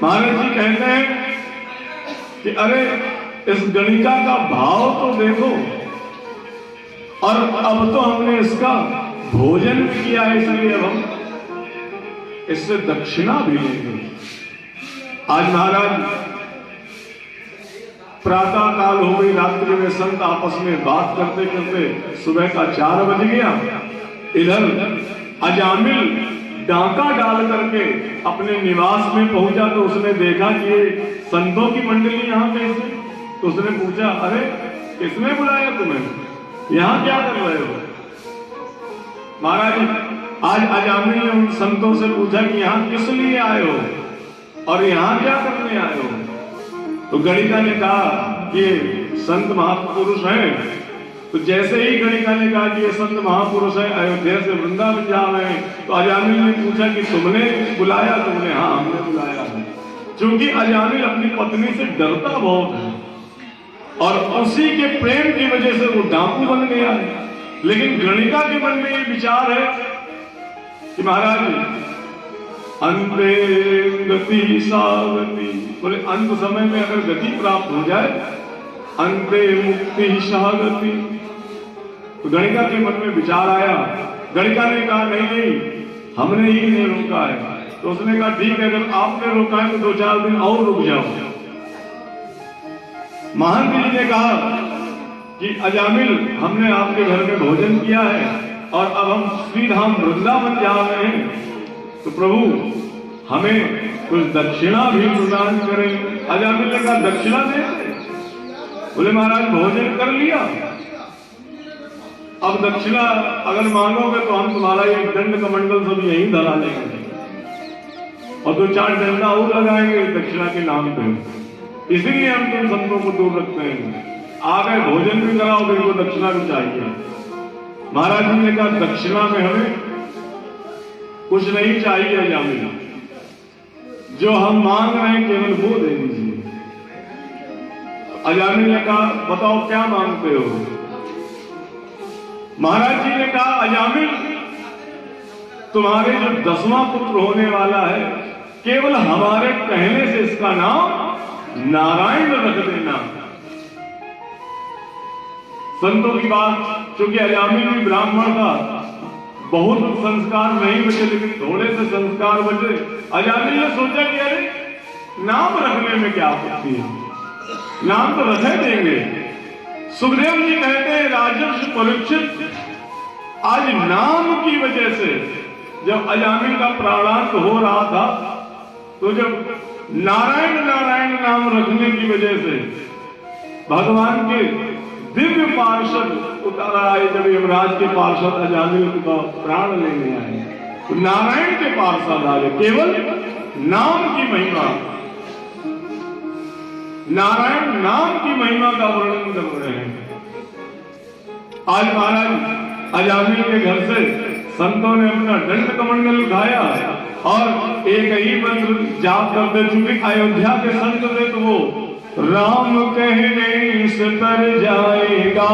महाराज जी कहते हैं कि अरे इस गणिका का भाव तो देखो, और अब तो हमने इसका भोजन भी किया है, इसलिए अब हम इससे दक्षिणा भी लेंगे। आज महाराज प्रातः काल हो गई, रात्रि में संत आपस में बात करते करते सुबह का 4 बज गया। इधर अजामिल डांका डाल करके अपने निवास में पहुंचा तो उसने देखा कि ये संतों की मंडली यहाँ कैसे। तो उसने पूछा, अरे किसने बुलाया तुम्हें, यहाँ क्या कर रहे हो? महाराज आज अजामिल ने उन संतों से पूछा कि यहाँ किस लिए आए हो और यहाँ क्या करने आए हो? तो गणिका ने कहा कि संत महापुरुष हैं। तो जैसे ही गणिका ने कहा कि ये संत महापुरुष है, अयोध्या से वृंदावन जा रहे हैं, तो अजामिल ने पूछा कि तुमने बुलाया? तुमने हाँ हमने बुलाया है। क्योंकि अजामिल अपनी पत्नी से डरता बहुत है और उसी के प्रेम की वजह से वो डाकू बन गया है। लेकिन गणिका के मन में ये विचार है कि महाराज अंते गति सागति, बोले अंत समय में अगर गति प्राप्त हो जाए, अंते मुक्ति शागति। तो गणिका के मन में विचार आया। गणिका ने कहा नहीं हमने ही नहीं रोका है। तो उसने कहा ठीक है, अगर आपने रोका है तो 2-4 दिन और रुक जाओ। महंत जी ने कहा कि अजामिल हमने आपके घर में भोजन किया है और अब हम श्रीधाम वृंदावन जा रहे हैं, तो प्रभु हमें कुछ दक्षिणा भी प्रदान करें। अजामिल ने कहा दक्षिणा दे? बोले महाराज भोजन कर लिया, अब दक्षिणा अगर मांगोगे तो हम तुम्हारा एक दंड कमंडल सब यहीं धरा लेंगे और 2-4 डंडा और लगाएंगे दक्षिणा के नाम पे। इसीलिए हम तुम संतों को दूर रखते हैं। आ गए भोजन भी कराओ, फिर को दक्षिणा भी चाहिए। महाराज जी ने कहा दक्षिणा में हमें कुछ नहीं चाहिए अजामिल, जो हम मांग रहे हैं केवल वो दे दीजिए। अजामिल ने कहा बताओ क्या मांगते हो? महाराज जी ने कहा अजामिल तुम्हारे जो 10वां पुत्र होने वाला है, केवल हमारे कहने से इसका नाम नारायण रख देना। संतों की बात, क्योंकि अजामिल भी ब्राह्मण था, बहुत संस्कार नहीं बचे लेकिन थोड़े से संस्कार बचे। अजामिल ने सोचा कि अरे नाम रखने में क्या आपत्ति है, नाम तो रखे देंगे। सुखदेव जी कहते हैं राजर्षि परीक्षित आज नाम की वजह से जब अजामिल का प्राणांत हो रहा था, तो जब नारायण नारायण नाम रखने की वजह से भगवान के दिव्य पार्षद उतारा आए। जब यमराज के पार्षद अजामिल का प्राण लेने आए तो नारायण के पार्षद आए, केवल नाम की महिमा, नारायण नाम की महिमा का वर्णन कर रहे हैं। आज महाराज अजामिल के घर से संतों ने अपना दंड कमंडल उठाया और एक ही मंत्र जाप करते, चूंकि अयोध्या के संत थे तो वो राम कहने से तर जाएगा,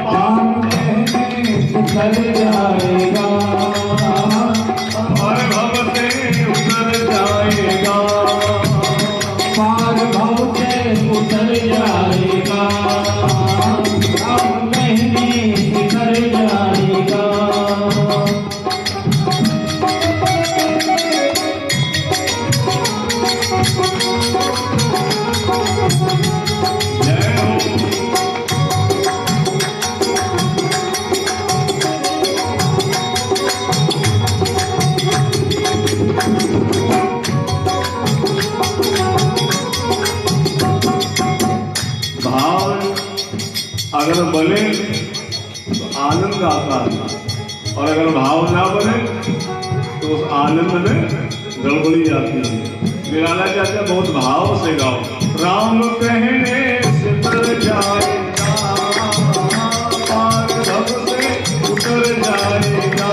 राम कहने से तर जाएगा, पार भव से उतर जाएगा, पार भव से उतर जाएगा, राम कहने से तर जाएगा। अगर बने तो आनंद आता है और अगर भाव ना बने तो उस आनंद में गड़बड़ी जाती है। निराला चाचा बहुत भाव से गाओ, राम कहने से तर जाएगा, पार भव से उतर जाएगा,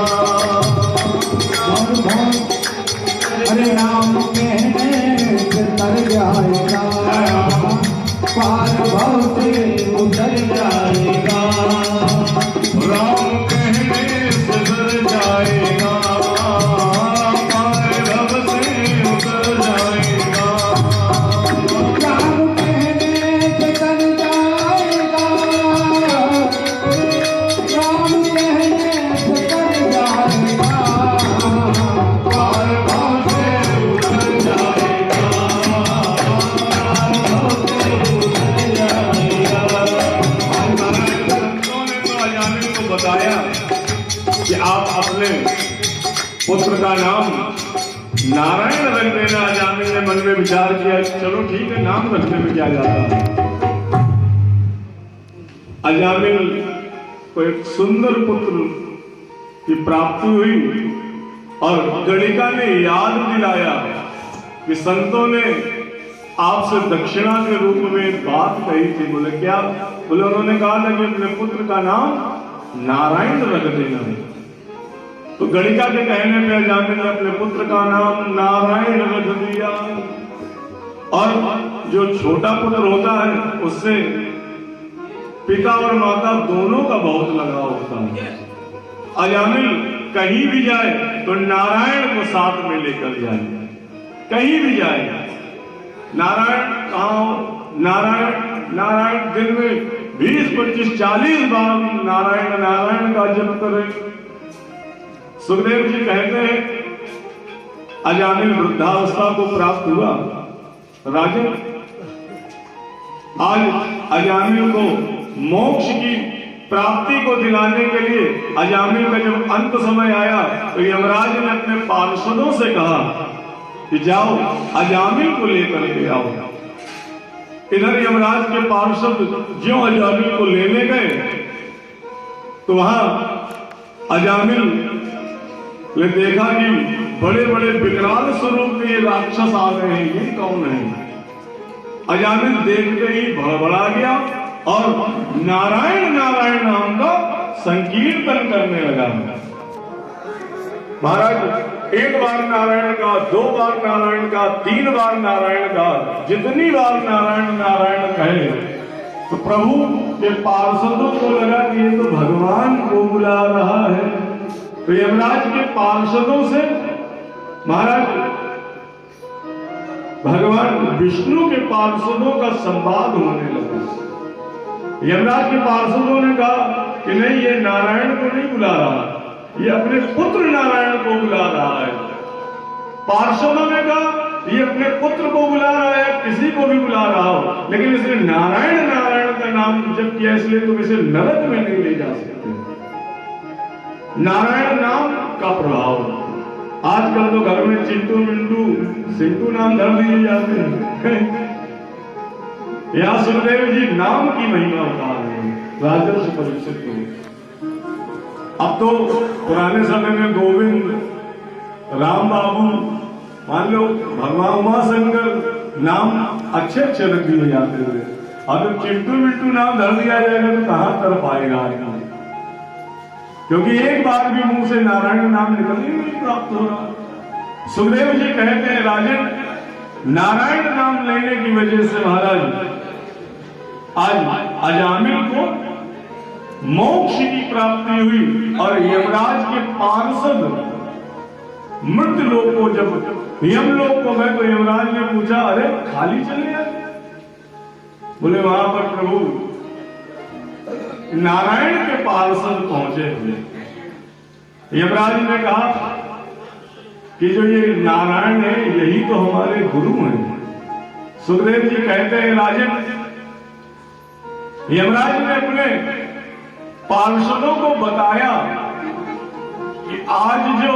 अरे राम कहने से तर जाएगा, पार भव से उतर जाएगा, राम कहने से तर जाएगा, पार भव से उतर जाएगा, राम कहने से तर जाएगा, राम कहने से तर जाएगा, पार भव से उतर जाएगा, बताया कि आप अपने पुत्र का नाम नारायण रख देना। अजामिल ने मन में विचार किया, चलो ठीक है, नाम रखने में क्या जाता है। अजामिल को एक सुंदर पुत्र की प्राप्ति हुई और गणिका ने याद दिलाया कि संतों ने आपसे दक्षिणा के रूप में एक बात कही थी। बोले क्या? बोले उन्होंने कहा था कि अपने पुत्र का नाम नारायण रख देना। तो गणिका के कहने पे अजामिल ने अपने पुत्र का नाम नारायण रख दिया। और जो छोटा पुत्र होता है उससे पिता और माता दोनों का बहुत लगाव होता है। अजामिल कहीं भी जाए तो नारायण को साथ में लेकर जाए, कहीं भी जाए नारायण कहाँ, नारायण नारायण दिन में 20, 25, 40 बार नारायण नारायण का जप करें। सुखदेव जी कहते हैं अजामिल वृद्धावस्था को प्राप्त हुआ। राजन, आज अजामिल को मोक्ष की प्राप्ति को दिलाने के लिए अजामिल का जब अंत समय आया तो यमराज ने अपने पार्षदों से कहा कि जाओ अजामिल को लेकर के आओ। इधर यमराज के पार्षद ज्यों अजामिल को लेने गए तो वहां अजामिल ने देखा कि बड़े बड़े विकराल स्वरूप के ये राक्षस आ गए हैं, ये कौन है? अजामिल देखते ही भड़बड़ा गया और नारायण नारायण नाम का संकीर्तन करने लगा। महाराज एक बार नारायण का, 2 बार नारायण का, 3 बार नारायण का, जितनी बार नारायण नारायण कहे तो प्रभु के पार्षदों को लगा कि ये तो भगवान को बुला रहा है। तो यमराज के पार्षदों से महाराज भगवान विष्णु के पार्षदों का संवाद होने लगा। यमराज के पार्षदों ने कहा कि नहीं, ये नारायण को नहीं बुला रहा, ये अपने पुत्र नारायण को बुला रहा है। पार्षदों ने कहा ये अपने पुत्र को बुला रहा है, किसी को भी बुला रहा हो, लेकिन इसने नारायण नारायण का नाम जब किया इसलिए तुम इसे नरक में नहीं ले जा सकते। नारायण नाम का प्रभाव आजकल तो घर में चिंटू मिंटू सिंटू नाम धर दिए जाते हैं। यहाँ सुखदेव जी नाम की महिमा बता रहे हैं राजर्षि परीक्षित को। अब तो पुराने समय में गोविंद, राम बाबू, मान लो भगवान उमा शंकर नाम अच्छे अच्छे रख दिए जाते थे। अब चिंटू मिंटू नाम धर दिया जाएगा तो कहां तरफ आएगा आदमी, क्योंकि एक बार भी मुंह से नारायण नाम निकलने नहीं प्राप्त हो रहा। सुखदेव जी कहते हैं राजन, नारायण नाम लेने की वजह से महाराज आज अजामिल को मोक्ष की प्राप्ति हुई और यमराज के पार्षद मृत लोग को जब यमलोक को गए तो यमराज ने पूछा, अरे खाली चले आए? बोले वहां पर प्रभु नारायण के पार्षद पहुंचे हुए। यमराज ने कहा कि जो ये नारायण है यही तो हमारे गुरु हैं। सुखदेव जी कहते हैं राजन, यमराज ने अपने पार्षदों को बताया कि आज जो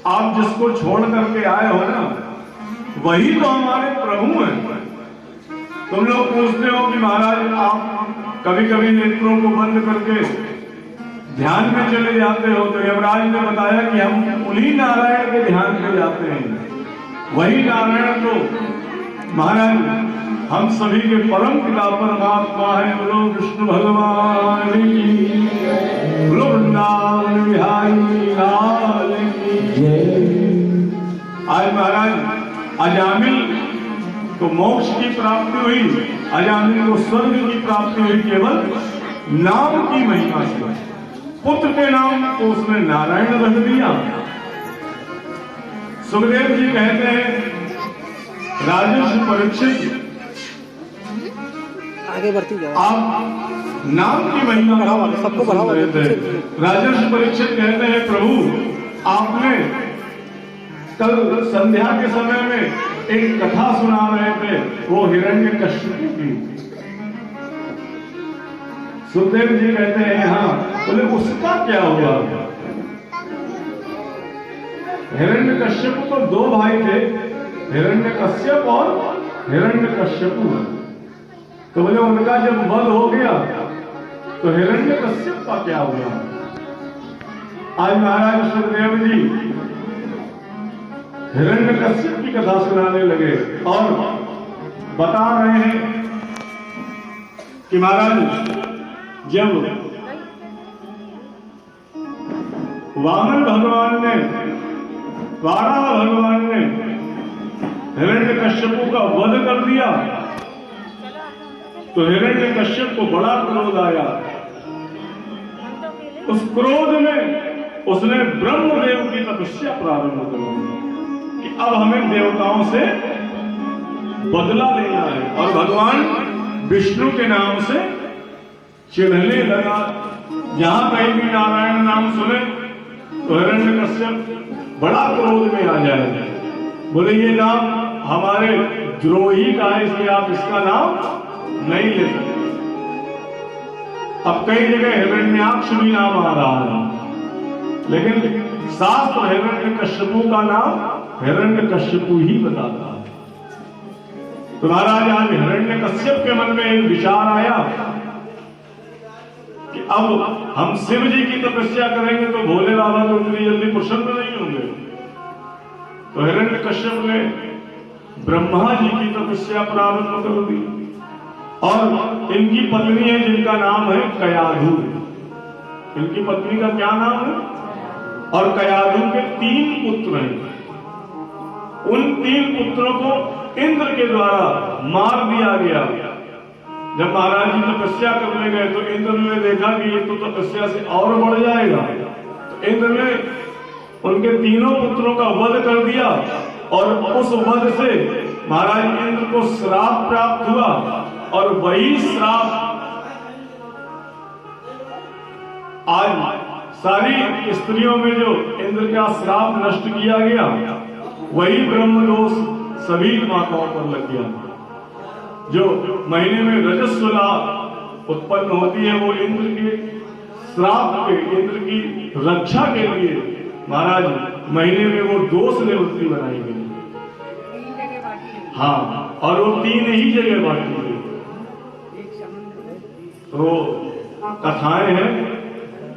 आप जिसको छोड़ करके आए हो ना, वही तो हमारे प्रभु हैं। तुम लोग पूछते हो कि महाराज आप कभी कभी नेत्रों को बंद करके ध्यान में चले जाते हो, तो यमराज ने बताया कि हम उन्हीं नारायण के ध्यान में जाते हैं। वही नारायण तो महाराज हम सभी के परम पिता परमात्मा है। बोलो विष्णु भगवान की, बोलो वृंदावन बिहारी लाल की। आज महाराज अजामिल को मोक्ष की प्राप्ति हुई, अजामिल को स्वर्ग की प्राप्ति हुई केवल नाम की महिमा से। पुत्र के नाम को उसने नारायण रख दिया। सुखदेव जी कहते हैं राजर्षि परीक्षित, आगे बढ़ती जाओ, आप नाम की महिमा सबको बढ़ावा देते हैं। राजर्षि परीक्षित कहते हैं प्रभु आपने कल संध्या के समय में एक कथा सुना रहे थे, वो हिरण्यकश्यप की। सुखदेव जी कहते हैं हाँ। बोले उसका क्या हुआ? हिरण्यकश्यप को दो भाई थे, हिरण्यकश्यप और हिरण्यकश्यप। तो बोले उनका जब वध हो गया तो हिरण्यकश्यप का क्या हुआ? आज महाराज सुखदेव जी हिरण्यकश्यप की कथा सुनाने लगे और बता रहे हैं कि महाराज जब वामन भगवान ने, वाराह भगवान ने हिरण्यकश्यप का वध कर दिया तो हिरण्यकश्यप को बड़ा क्रोध आया। उस क्रोध में उसने ब्रह्मदेव की तपस्या प्रारंभ कर दी कि अब हमें देवताओं से बदला लेना है, और भगवान विष्णु के नाम से चिढ़ने लगा। जहां कहीं भी नारायण नाम सुने तो हिरण्यकश्यप बड़ा क्रोध में आ जाए। बोले ये नाम हमारे द्रोही का है, इसलिए आप इसका नाम नहीं ले सकते। अब कई जगह हिरण्याक्ष भी नाम आ रहा है, लेकिन शास्त्र हिरण्यकश्यपु का नाम हिरण्यकश्यपु ही बताता है। तो महाराज आज हिरण्यकश्यप के मन में एक विचार आया कि अब हम शिव जी की तपस्या करेंगे तो भोले बाबा तो इतनी जल्दी प्रसन्न नहीं होंगे। तो हिरण्यकश्यप ने ब्रह्मा जी की तपस्या प्रारंभ कर दी और इनकी पत्नी है जिनका नाम है कयाधु। इनकी पत्नी का क्या नाम है? और कयाधु के 3 पुत्र हैं। उन 3 पुत्रों को इंद्र के द्वारा मार दिया गया। जब महाराज जी तपस्या करने गए तो इंद्र ने देखा कि ये तो तपस्या से और बढ़ जाएगा, तो इंद्र ने उनके 3 पुत्रों का वध कर दिया और उस वध से महाराज इंद्र को श्राप प्राप्त हुआ और वही श्राप आज सारी स्त्रियों में जो इंद्र का श्राप नष्ट किया गया, वही ब्रह्मदोष सभी माताओं पर लग गया। जो महीने में रजस्वला उत्पन्न होती है वो इंद्र के श्राप के, इंद्र की रक्षा के लिए महाराज महीने में वो दोष निवृत्ति बनाई गई। हाँ, और वो 3 ही जगह बांटी गई। वो कथाएं हैं।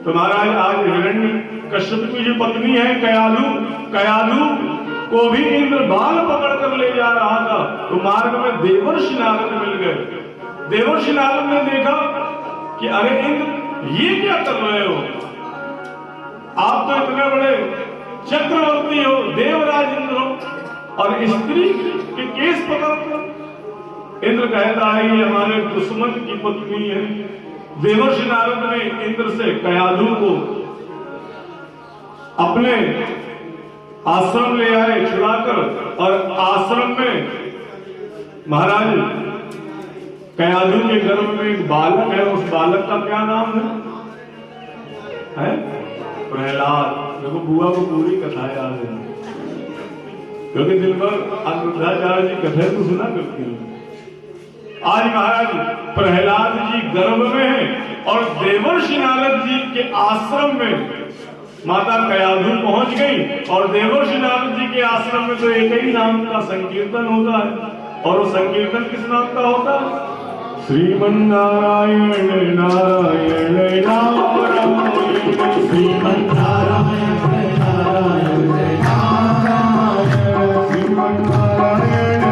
तो महाराज आज हिरण्य कश्यप की जो पत्नी है कयालू को भी इंद्र बाल पकड़ कर ले जा रहा था, तो मार्ग में देवर्षि नारद मिल गए। देवर्षि नारद ने देखा कि अरे इंद्र ये क्या कर रहे हो, आप तो इतने बड़े चक्रवर्ती हो, देवराज इंद्र हो, और स्त्री के केस पकड़ते। इंद्र कहता है ये हमारे दुश्मन की पत्नी है। देवर्षि नारद ने इंद्र से कयालू को अपने आश्रम ले आए छुड़ाकर, और आश्रम में महाराज कयालू के गर्भ में एक बालक है, उस बालक का क्या नाम है? प्रहलाद। देखो बुआ को पूरी कथा याद है, क्योंकि दिन भर अनिरुद्धाचार्य जी कथा तो सुना करते हैं। आज महाराज प्रहलाद जी गर्भ में हैं और देवर्षि नारद जी के आश्रम में माता कयालू पहुंच गई, और देवर्षि नारद जी के आश्रम में तो एक ही नाम का संकीर्तन होता है, और वो संकीर्तन किस नाम का होता है? श्रीमन्नारायण नारायण नारायण, श्रीमन्नारायण नारायण नारायण, श्रीमन्नारायण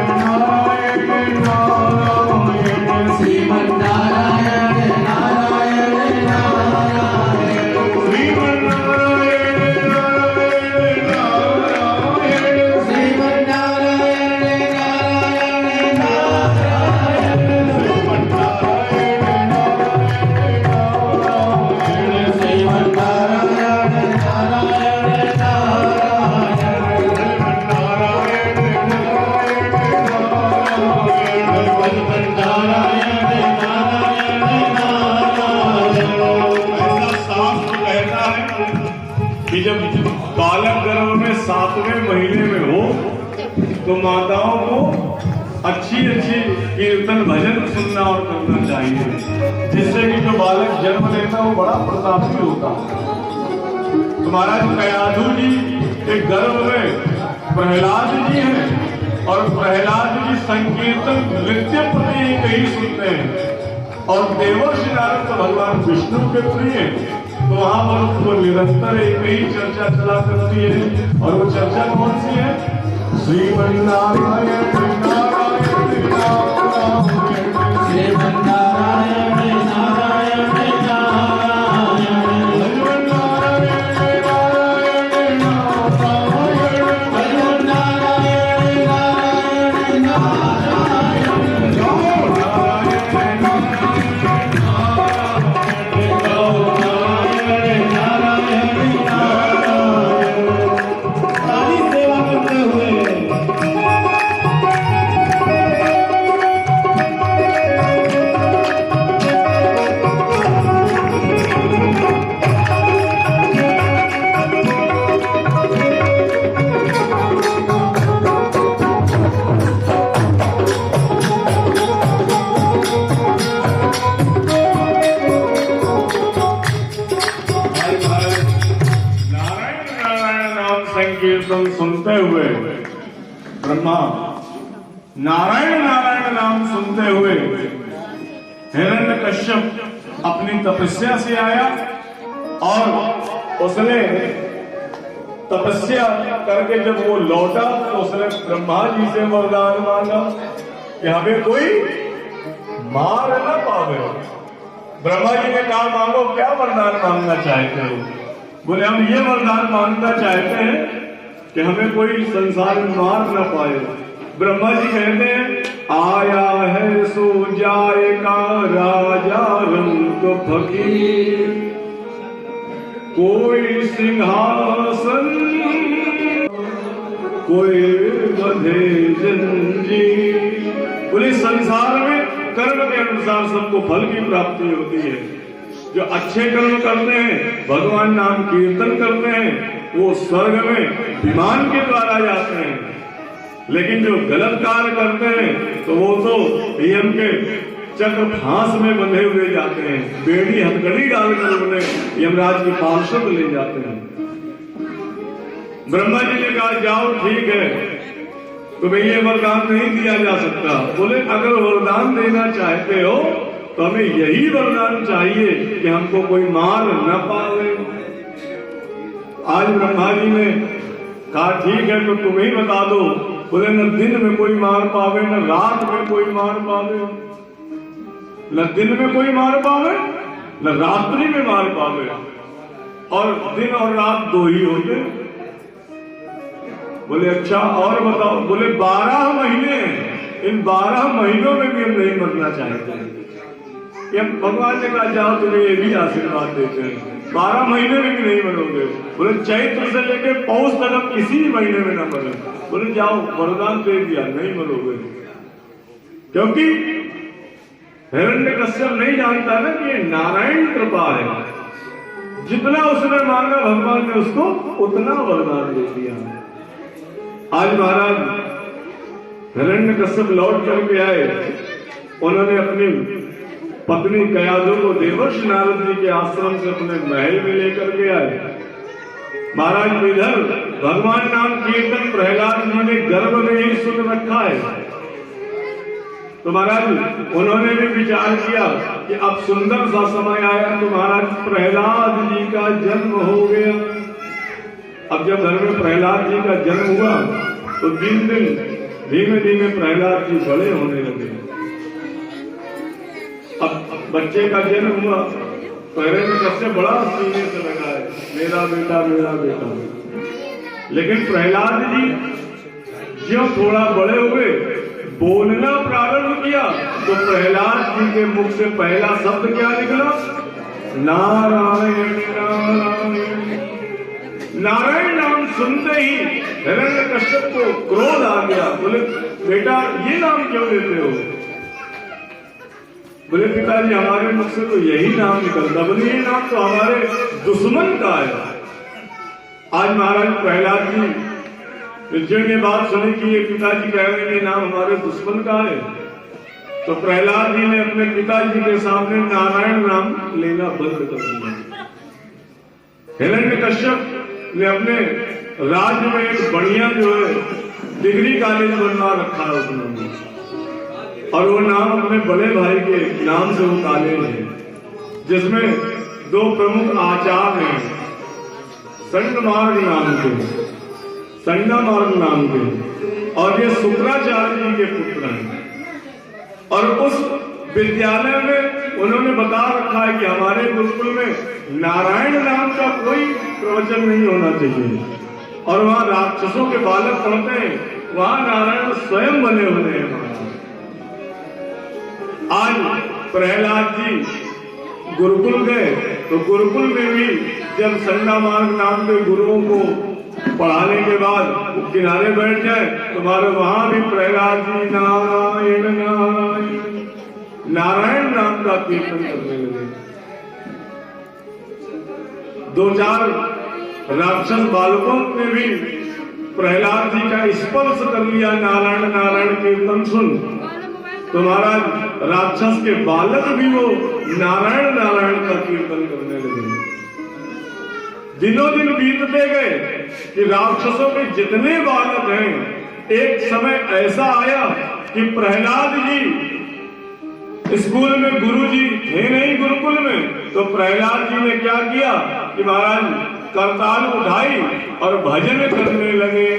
नारायण नारायण, श्रीमन्नारायण नारायण नारायण, श्रीमन्नारायण नारायण नारायण, श्रीमन्नारायण नारायण कि जब बालक गर्भ में 7वें महीने में हो तो माताओं को अच्छी कीर्तन भजन सुनना और करना चाहिए, जिससे कि जो बालक जन्म लेता है वो बड़ा प्रतापी होता है। तो महाराज कयालू जी के गर्भ में प्रहलाद जी हैं, और प्रहलाद जी संकीर्तन नृत्य प्रति कहीं सुनते हैं, और देवर्षि नारद तो भगवान विष्णु के प्रिय हैं। तो वहां पर वो निरंतर एक ही चर्चा चला करती है, और वो चर्चा कौन सी है? श्रीमन्नारायण नारायण नारायण, श्रीमन्नारायण नारायण नारायण, श्रीमन्नारायण नारायण नारायण, श्रीमन्नारायण नारायण संकीर्तन सुनते हुए ब्रह्मा नारायण नारायण नाम सुनते हुए हिरण्यकश्यप अपनी तपस्या से आया, और उसने तपस्या करके जब वो लौटा तो उसने ब्रह्मा जी से वरदान मांगा कि हमें कोई मार न पावे। ब्रह्मा जी ने कहा मांगो, क्या वरदान मांगना चाहते हो? बोले हम ये वरदान मांगना चाहते हैं कि हमें कोई संसार में मार न पाए। ब्रह्मा जी कहते हैं आया है सो जाएगा राजा रंग फकीर, कोई सिंहासन कोई बंधे जंजीर। बोले संसार में कर्म के अनुसार सबको फल की प्राप्ति होती है। जो अच्छे कर्म करते हैं, भगवान नाम कीर्तन करते हैं, वो स्वर्ग में विमान के द्वारा जाते हैं। लेकिन जो गलत कार्य करते हैं तो वो तो यम के चक्र फांस में बंधे हुए जाते हैं, बेड़ी हथकड़ी डालकर उन्हें यमराज के पार्षद ले जाते हैं। ब्रह्मा जी ने कहा जाओ ठीक है, तुम्हें ये वरदान नहीं दिया जा सकता। बोले अगर वरदान देना चाहते हो तो हमें यही वरदान चाहिए कि हमको कोई मार न पावे। आज ब्रह्मा जी ने कहा ठीक है तो तुम ही बता दो। बोले न दिन में कोई मार पावे, न रात में कोई मार पावे, न दिन में कोई मार पावे, न रात्रि में मार पावे, और दिन और रात दो ही होते। बोले अच्छा और बताओ। बोले 12 महीने, इन 12 महीनों में भी हम नहीं मरना चाहते। ये भगवान ने कहा जाओ तुम्हें ये भी आशीर्वाद देते हैं, 12 महीने में भी नहीं मरोगे। बोले चैत्र से लेके पौष तक अब किसी महीने में ना मरे। बोले जाओ वरदान दे दिया, नहीं मरोगे। क्योंकि हिरण्यकश्यप नहीं जानता ना कि ये नारायण कृपा है। जितना उसने मांगा भगवान ने उसको उतना वरदान दे दिया। आज महाराज हिरण्यकश्यप लौट करके आए, उन्होंने अपनी पत्नी कयाधु को देवर्षि नारद जी के आश्रम से अपने महल में लेकर के आए। महाराज इधर भगवान नाम कीर्तन प्रहलाद जी ने गर्भ में ही सुन रखा है। तो महाराज उन्होंने भी विचार किया कि अब सुंदर सा समय आया, तो महाराज प्रहलाद जी का जन्म हो गया। अब जब घर में प्रहलाद जी का जन्म हुआ तो दिन दिन धीमे धीमे प्रहलाद जी बड़े होने लगे। अब बच्चे का जन्म हुआ, पहले में सबसे बड़ा सीने से लगा है मेरा बेटा मेरा बेटा। लेकिन प्रहलाद जी जो थोड़ा बड़े हुए, बोलना प्रारंभ किया, तो प्रहलाद जी के मुख से पहला शब्द क्या निकला? नारायण नारायण। नारायण नाम सुनते ही हिरण्यकश्यप को क्रोध आ गया। बोले बेटा ये नाम क्यों लेते हो? बोले पिताजी हमारे मुख से तो यही नाम निकलता। बोले ये नाम तो हमारे दुश्मन का है। आज महाराज प्रहलाद जी जब ये बात सुनी कि ये पिताजी कह रहे हैं ये नाम हमारे दुश्मन का है, तो प्रहलाद जी ने अपने पिताजी के सामने नारायण नाम लेना बंद कर दिया। हिरण्यकश्यप ने अपने राज्य में एक बढ़िया जो है डिग्री कॉलेज बनवा रखा है उसने, और वो नाम अपने बड़े भाई के नाम से वो कॉलेज है, जिसमें 2 प्रमुख आचार्य हैं, संडमार्ग नाम के, संडामार्ग नाम के, और ये शुक्राचार्य जी के पुत्र हैं। और उस विद्यालय में उन्होंने बता रखा है कि हमारे गुरुकुल में नारायण नाम का कोई प्रवचन नहीं होना चाहिए, और वहां राक्षसों के बालक पढ़ते हैं, वहां नारायण स्वयं बने हुए हैं। आज प्रहलाद जी गुरुकुल गए, तो गुरुकुल में भी जब संडामार्ग नाम के गुरुओं को पढ़ाने के बाद वो किनारे बैठ जाए, तुम्हारे वहां भी प्रहलाद जी नारायण नारायण नारायण नाम का कीर्तन करने लगे। 2-4 राक्षस बालकों ने भी प्रहलाद जी का स्पर्श कर लिया नारायण नारायण कीर्तन सुन, तो महाराज राक्षस के बालक भी वो नारायण नारायण का कीर्तन करने लगे। दिनों दिन बीतते गए कि राक्षसों के जितने बालक हैं, एक समय ऐसा आया कि प्रहलाद जी स्कूल में गुरुजी थे नहीं गुरुकुल में, तो प्रहलाद जी ने क्या किया कि महाराज करताल उठाई और भजन करने लगे।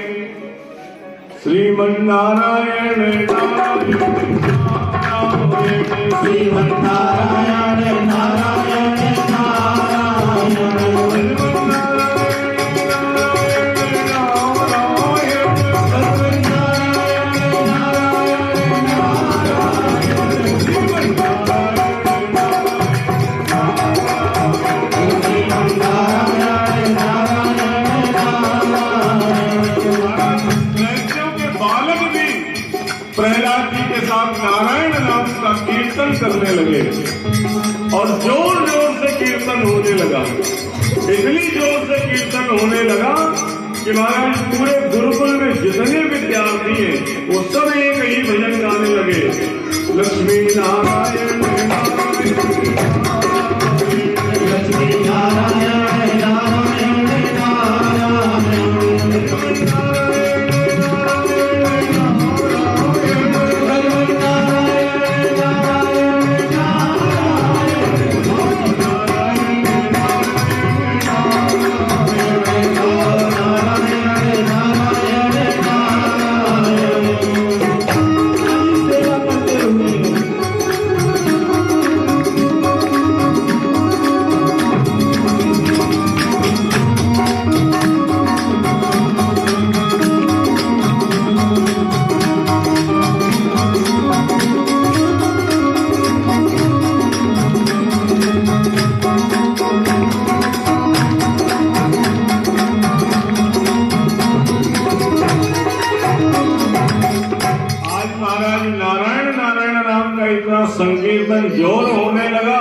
श्रीमन्नारायण नारायण श्रीमन्नारायण नारायण प्रहलाद जी के साथ नारायण नाम का कीर्तन करने लगे, और जोर जोर से कीर्तन होने लगा। इतनी जोर से कीर्तन होने लगा कि महाराज पूरे गुरुकुल में जितने विद्यार्थी हैं वो सब एक ही भजन गाने लगे। लक्ष्मी नारायण लक्ष्मी नारायण नारायण नारायण कीर्तन जोर होने लगा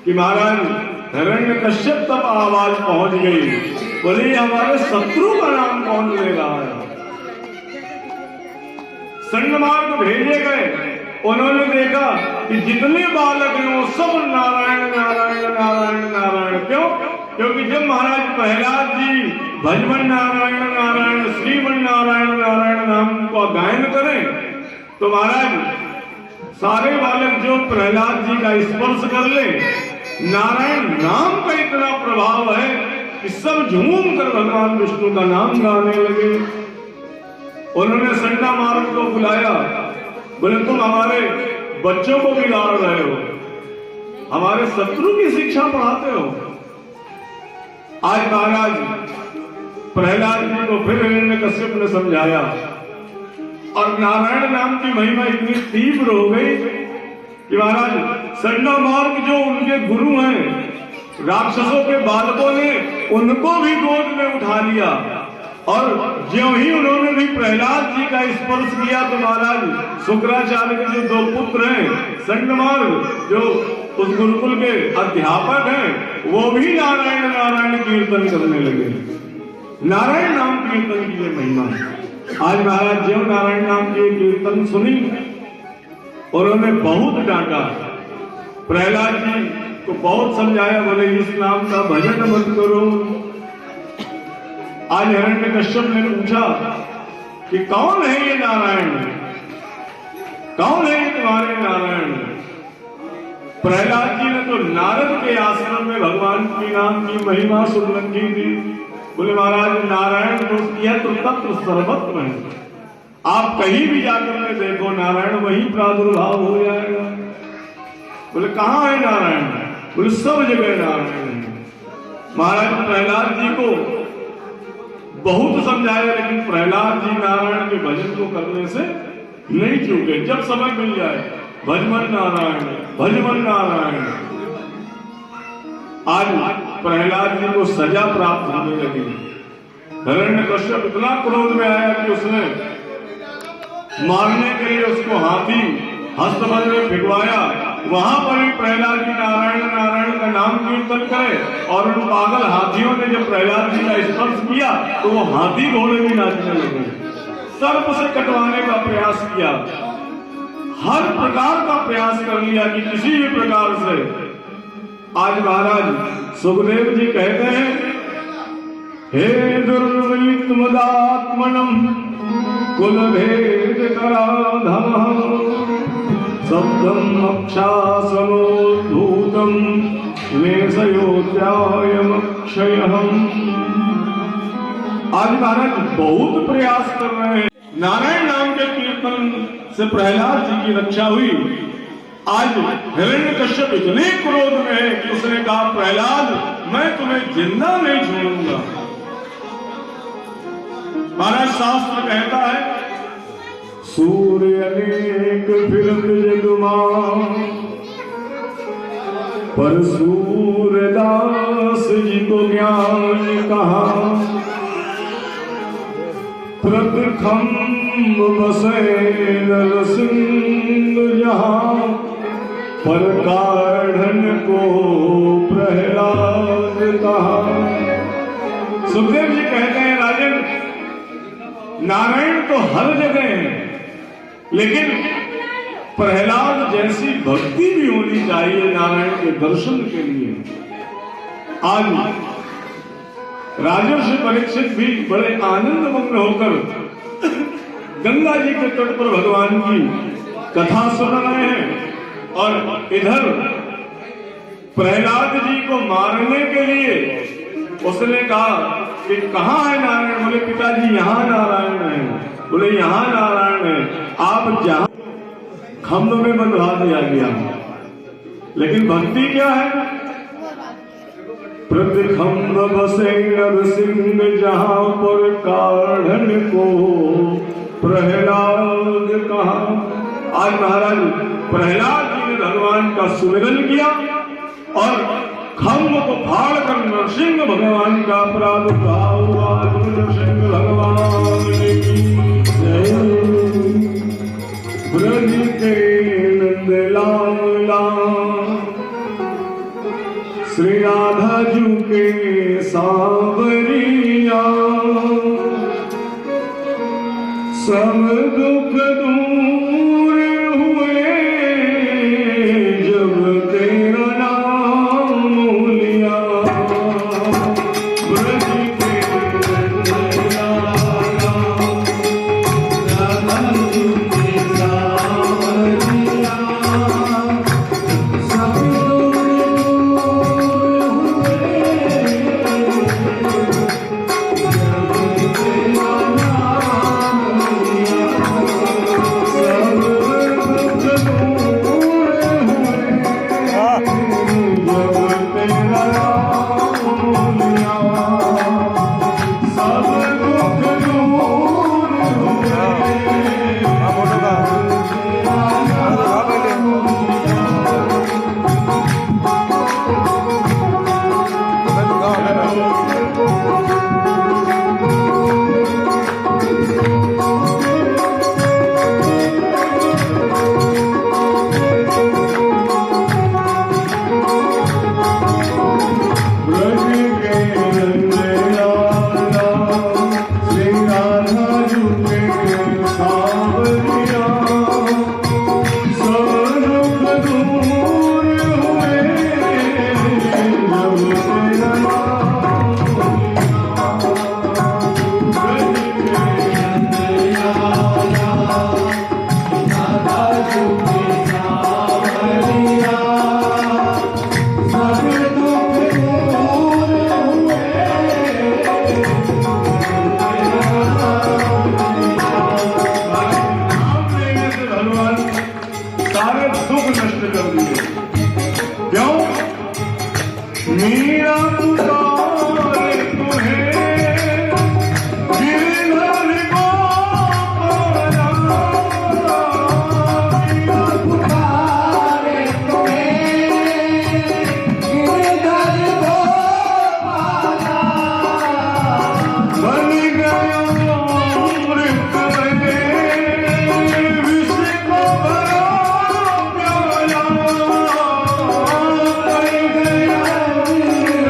कि महाराज हिरण्यकश्यप तक आवाज पहुंच गई, बोले हमारे शत्रु का नाम कौन ले रहा है। संगमार्ग भेजे गए, उन्होंने देखा कि जितने बालक हैं वो सब नारायण नारायण नारायण नारायण। क्यों? क्योंकि जब महाराज प्रहलाद जी भजमन नारायण नारायण श्रीमन नारायण नारायण नाम का गायन करें तो महाराज सारे बालक जो प्रहलाद जी का स्पर्श कर ले, नारायण नाम का इतना प्रभाव है कि सब झूम कर भगवान विष्णु का नाम गाने लगे। उन्होंने संडा मार्ग को बुलाया, बोले तुम हमारे बच्चों को बिगाड़ रहे हो, हमारे शत्रु की शिक्षा पढ़ाते हो। आज महाराज प्रहलाद जी को फिर हिरण्यकश्यप ने समझाया और नारायण नाम की महिमा इतनी तीव्र हो गई कि महाराज संडा मार्ग जो उनके गुरु हैं, राक्षसों के बालकों ने उनको भी गोद में उठा लिया और ज्यों ही उन्होंने भी प्रहलाद जी का स्पर्श किया तो महाराज शुक्राचार्य के जो 2 पुत्र हैं संडमार्ग जो उस गुरुकुल के अध्यापक हैं, वो भी नारायण नारायण कीर्तन करने लगे। नारायण नाम कीर्तन की ये महिमा। आज महाराज ज्यों नारायण नाम की कीर्तन सुनी, उन्होंने बहुत डांटा, प्रहलाद जी को बहुत समझाया, बोले इस नाम का भजन मत करो। आज हिरण्यकश्यप ने पूछा कि कौन है ये नारायण, कौन है ये तुम्हारे नारायण। प्रहलाद जी ने तो नारद के आश्रम में भगवान की नाम की महिमा सुन रखी थी। बोले महाराज नारायण तो यह तो तत्व सर्वत्र है, आप कहीं भी जाकर के देखो नारायण वही प्रादुर्भाव हो जाएगा। बोले कहाँ है नारायण? बोले सब जगह नारायण है। महाराज प्रहलाद जी को बहुत समझाया, लेकिन प्रहलाद जी नारायण के भजन को करने से नहीं चूके। जब समय मिल जाए भजमन नारायण भजमन नारायण। आज प्रहलाद जी को सजा प्राप्त होने लगी। हिरण्यकश्यप इतना क्रोध में आया कि उसने मारने के लिए उसको हाथी हस्तबल में फिरवाया। वहां पर भी प्रहलाद जी नारायण नारायण का नाम कीर्तन करे और उन पागल हाथियों ने जब प्रहलाद जी का स्पर्श किया तो वो हाथी घोड़े भी नाचने लगे। सर्प से कटवाने का प्रयास किया, हर प्रकार का प्रयास कर लिया कि किसी भी प्रकार से। आज महाराज सुखदेव जी कहते हैं, हे दुर्वित मदात्मनम कुल भेद कराधम शब्दम अक्षासनोद्धूतम लेशयोत्यायमक्षयहम्। आज महाराज बहुत प्रयास कर रहे हैं। नारायण नाम के कीर्तन से प्रहलाद जी की रक्षा हुई। आज हिरण्यकश्यप इतने क्रोध में है कि उसने कहा प्रहलाद मैं तुम्हें जिंदा नहीं छोड़ूंगा। महाराज शास्त्र कहता है सूर्य अनेक फिरत जगमां पर सूरदास जी को ज्ञान कहा। प्रथम बसे नरसिंह जहां पर काढ़न को प्रहलाद कहा। सुखदेव जी कहते हैं राजन नारायण तो हर जगह है, लेकिन प्रहलाद जैसी भक्ति भी होनी चाहिए नारायण के दर्शन के लिए। आज राजर्षि परीक्षित भी बड़े आनंद मग्न होकर गंगा जी के तट पर भगवान की कथा सुन रहे हैं और इधर प्रहलाद जी को मारने के लिए उसने कहा कि कहाँ है नारायण। बोले पिताजी यहाँ नारायण है। बोले यहाँ नारायण है, आप जहां खम्भ में बंधवा दिया गया। लेकिन भक्ति क्या है? प्रतिखंभ बसे नरसिंह जहां पर काढ़न को प्रहलाद कहा। आज महाराज प्रहलाद जी ने भगवान का सुमिरन किया और खम्भ को फाड़ कर नरसिंह भगवान का प्रादुर्भाव हुआ। नरसिंह भगवान की जय। ब्रज के नंद श्री राधा जू के सांवरिया सब दुख दूर हुए जब तेरा नाम लिया ब्रज के नंदलाला राधा जू के सांवरिया सब सारे दुख नष्ट कर दिए। क्यों? मीरा पुकारे तुम्हें गिरधर गोपाला, मीरा पुकारे तुम्हें गिरधर गोपाला, बन गया अमृत में विष को भरा प्याला, बन गया अमृत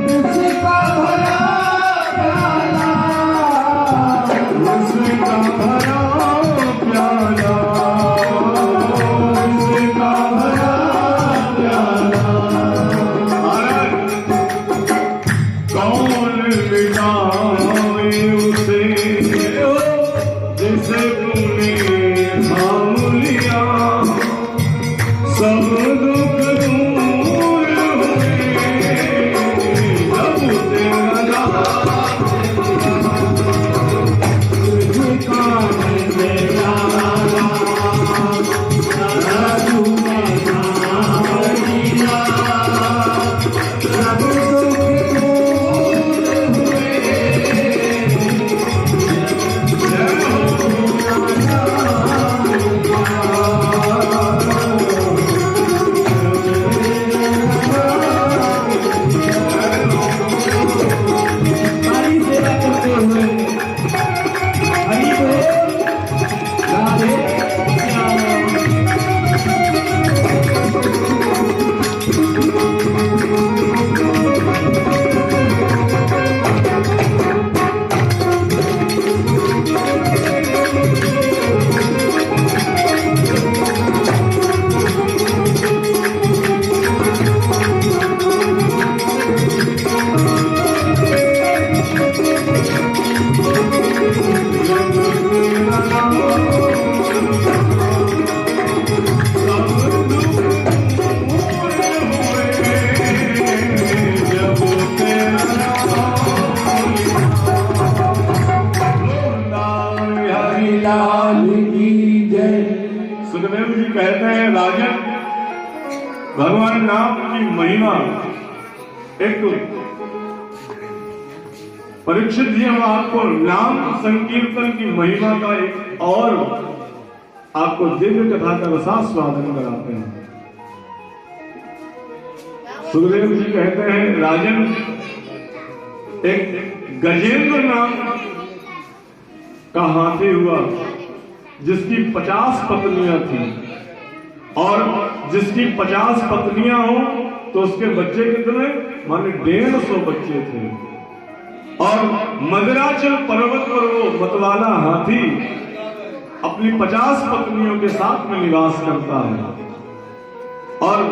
विष का भरा प्याला, विष का भरा प्याला, विष का भरा प्याला। कौन मिटावे उसे जिसे तूने थाम लिया, सब दुख दूर हुए जब तेरा नाम लिया। मेरा राधा जू के सांवरिया सब दुख सुखदेव जी कहते हैं राजन, भगवान नाम की महिमा एक परीक्षित जी हम आपको नाम संकीर्तन की महिमा का एक और आपको दिव्य कथा का रसास्वादन कराते हैं। सुखदेव जी कहते हैं राजन, एक गजेंद्र नाम का हाथी हुआ जिसकी 50 पत्नियां थी। और जिसकी 50 पत्नियां हो तो उसके बच्चे कितने, माने 150 बच्चे थे। और मदराचल पर्वत पर वो मतवाला हाथी अपनी 50 पत्नियों के साथ में निवास करता है और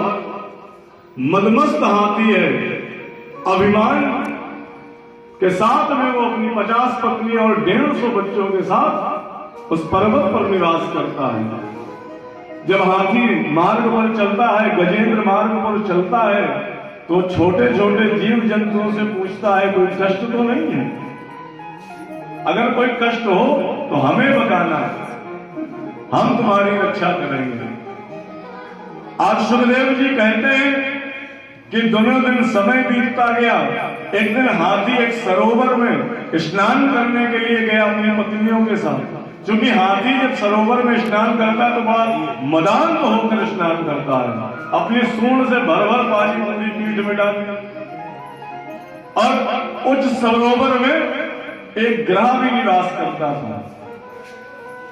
मदमस्त हाथी है। अभिमान के साथ में वो अपनी 50 पत्नियों और 150 बच्चों के साथ उस पर्वत पर निवास करता है। जब हाथी मार्ग पर चलता है, गजेंद्र मार्ग पर चलता है, तो छोटे छोटे जीव जंतुओं से पूछता है कोई कष्ट तो नहीं है, अगर कोई कष्ट हो तो हमें बताना, हम तुम्हारी रक्षा करेंगे। आज सुखदेव जी कहते हैं कि दोनों दिन समय बीतता गया। एक दिन हाथी एक सरोवर में स्नान करने के लिए गया अपनी पत्नियों के साथ। क्योंकि हाथी जब सरोवर में स्नान करता है तो बहुत मदान तो होकर स्नान करता है, अपनी सूंड से भर भर पानी पूरी पीठ में डाल। और उस सरोवर में एक ग्रह भी निवास करता था।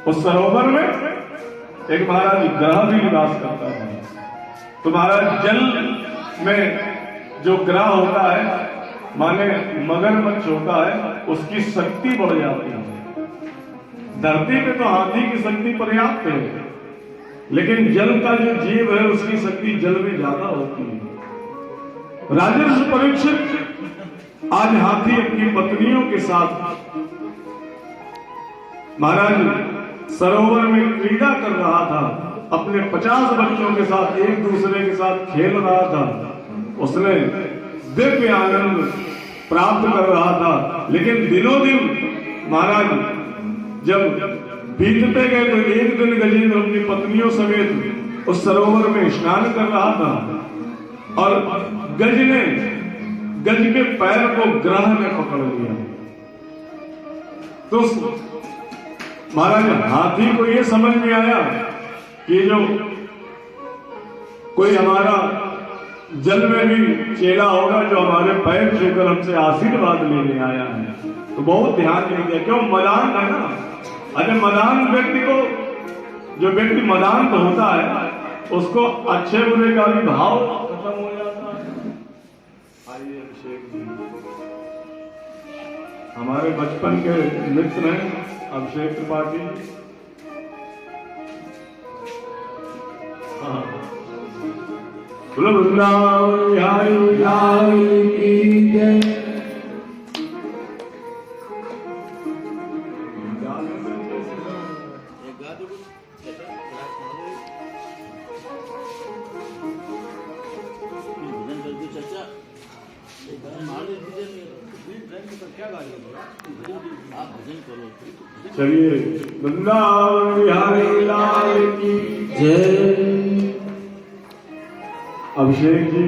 उस सरोवर में एक महाराज ग्रह भी निवास करता था। तो महाराज जल में जो ग्रह होता है, माने मगरमच्छ होता है, उसकी शक्ति बढ़ जाती है। धरती पे तो हाथी की शक्ति पर्याप्त है, लेकिन जल का जो जीव है उसकी शक्ति जल में ज्यादा होती है। राजर्षि परीक्षित आज हाथी अपनी पत्नियों के साथ महाराज सरोवर में क्रीड़ा कर रहा था, अपने 50 बच्चों के साथ एक दूसरे के साथ खेल रहा था। उसने दिव्य आनंद प्राप्त कर रहा था। लेकिन दिनों दिन महाराज जब बीतते गए तो एक दिन गजेंद्र अपनी पत्नियों समेत उस सरोवर में स्नान कर रहा था और गज के पैर को ग्रह ने पकड़ लिया। तो महाराज हाथी को यह समझ में आया कि जो कोई हमारा जल में भी चेला होगा जो हमारे पैर छूकर हमसे आशीर्वाद लेने आया है, तो बहुत ध्यान नहीं दिया। क्यों, मदान है ना। अरे मदान व्यक्ति को, जो व्यक्ति मदान तो होता है उसको अच्छे बुरे का भी भाव खत्म हो जाता है। आइए अभिषेक जी, हमारे बचपन के मित्र हैं अभिषेक त्रिपाठी। हाँ, बोलो वृंदावन बिहारी लाल की जय। चलिए वृंदावन बिहारी लाल की जय। अभिषेक जी,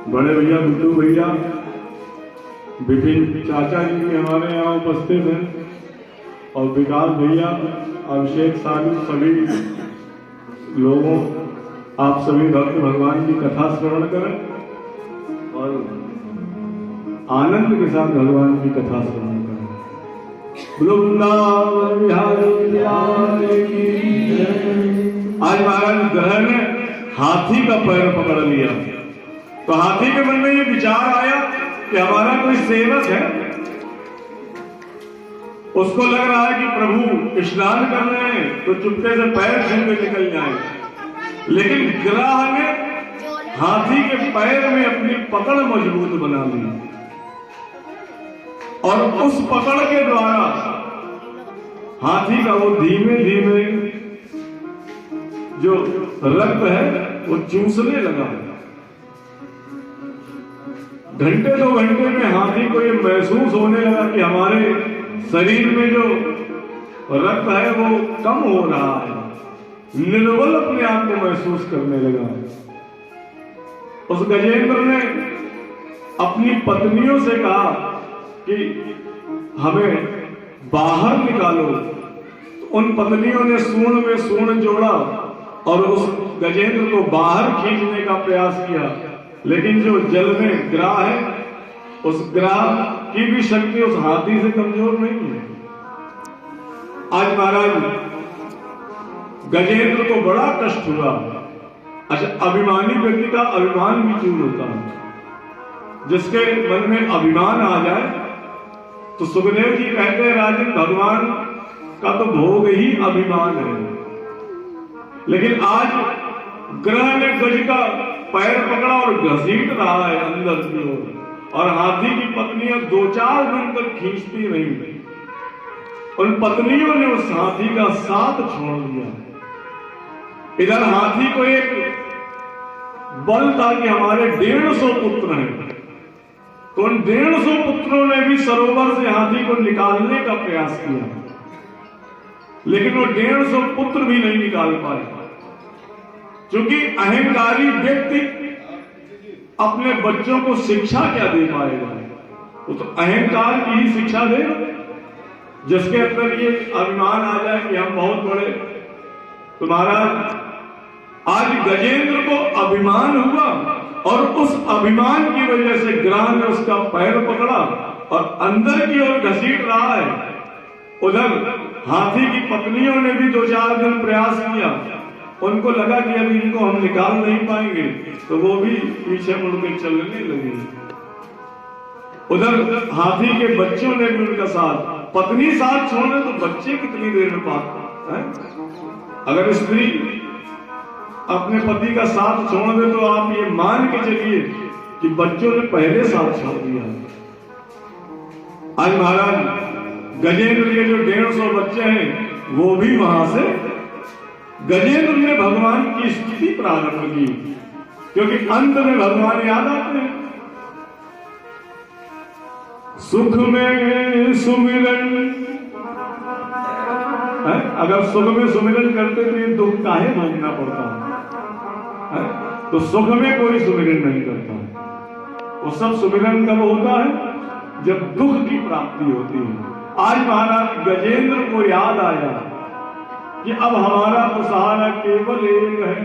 बड़े भैया, गुड्डू भैया, विपिन चाचा जी भी हमारे यहाँ उपस्थित हैं और विकास भैया, अभिषेक सालू, सभी लोगों, आप सभी भक्त भगवान की कथा श्रवण करें और आनंद के साथ भगवान की कथा श्रवण करें। वृंदावन बिहारी लाल की जय। आज महाराज ग्रह ने हाथी का पैर पकड़ लिया तो हाथी के मन में ये विचार आया कि हमारा कोई सेवक है, उसको लग रहा है कि प्रभु स्नान कर रहे हैं तो चुपके से पैर छू के निकल जाए। लेकिन ग्रह ने हाथी के पैर में अपनी पकड़ मजबूत बना ली और उस पकड़ के द्वारा हाथी का वो धीमे धीमे जो रक्त है वो चूसने लगा। घंटे 2 घंटे में हाथी को ये महसूस होने लगा कि हमारे शरीर में जो रक्त है वो कम हो रहा है। निर्बल अपने आप को महसूस करने लगा। उस गजेंद्र ने अपनी पत्नियों से कहा कि हमें बाहर निकालो। तो उन पत्नियों ने सूंड में सूंड जोड़ा और उस गजेंद्र को बाहर खींचने का प्रयास किया, लेकिन जो जल में ग्राह है उस ग्राह की भी शक्ति उस हाथी से कमजोर नहीं है। आज महाराज गजेंद्र को बड़ा कष्ट हुआ। अच्छा, अभिमानी व्यक्ति का अभिमान भी चूर होता है। जिसके मन में अभिमान आ जाए तो सुखदेव जी कहते हैं राजन, भगवान का तो भोग ही अभिमान है। लेकिन आज ग्रह ने गज का पैर पकड़ा और घसीट रहा है अंदर की ओर, और हाथी की पत्नियां 2-4 दिन तक खींचती रही। उन पत्नियों ने उस हाथी का साथ छोड़ दिया। इधर हाथी को एक बल था कि हमारे 150 पुत्र हैं, तो उन 150 पुत्रों ने भी सरोवर से हाथी को निकालने का प्रयास किया, लेकिन वो 150 पुत्र भी नहीं निकाल पाए। क्योंकि अहंकारी व्यक्ति अपने बच्चों को शिक्षा क्या दे पाएगा? वो तो अहंकार की ही शिक्षा देगा। जिसके अंदर ये अभिमान आ जाए कि हम बहुत बड़े। तो महाराज, आज गजेंद्र को अभिमान हुआ और उस अभिमान की वजह से ग्रह ने उसका पैर पकड़ा और अंदर की ओर घसीट रहा है। उधर हाथी की पत्नियों ने भी 2-4 दिन प्रयास किया। उनको लगा कि अभी इनको हम निकाल नहीं पाएंगे, तो वो भी पीछे मुड़ के चलने लगी। उधर हाथी के बच्चों ने भी उनका साथ, पत्नी साथ छोड़े तो बच्चे कितनी देर में पाते हैं? अगर स्त्री अपने पति का साथ छोड़ दे तो आप ये मान के चलिए कि बच्चों ने पहले साथ छोड़ दिया। आज महाराज गजेंद्र के जो 150 बच्चे हैं वो भी वहां से, गजेंद्र ने भगवान की स्तुति प्रारंभ की, क्योंकि अंत में भगवान याद आते हैं। सुख में सुमिरन, अगर सुख में सुमिरन करते तो ये दुख काहे भोगना पड़ता है? तो सुख में कोई सुमिरन नहीं करता। वो सब सुमिरन कब होता है? जब दुख की प्राप्ति होती है। आज महाराज गजेंद्र को याद आया कि अब हमारा तो सहारा केवल एक है,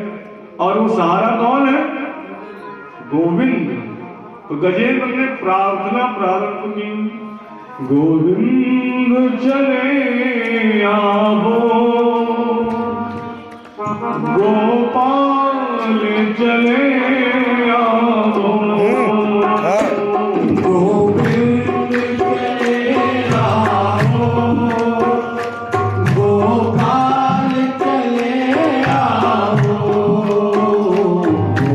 और वो सहारा कौन है? गोविंद। तो गजेंद्र ने प्रार्थना प्रारंभ की, गोविंद चले आवो, गोपाल चले आवो, गोविंद चले आवो, गोपाल चले आवो,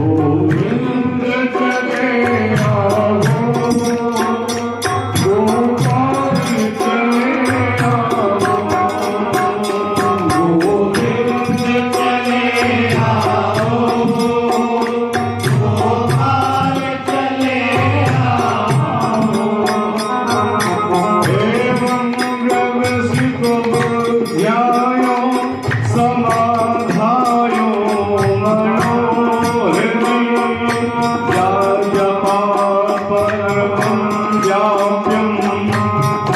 गोविंद चले आवो, गोपाल चले आवो, गोविंद चले आवो, गोपाल चले आवो। एवं रसिको ध्यायो समाधायो मनोहरि, परमं व्याप्यं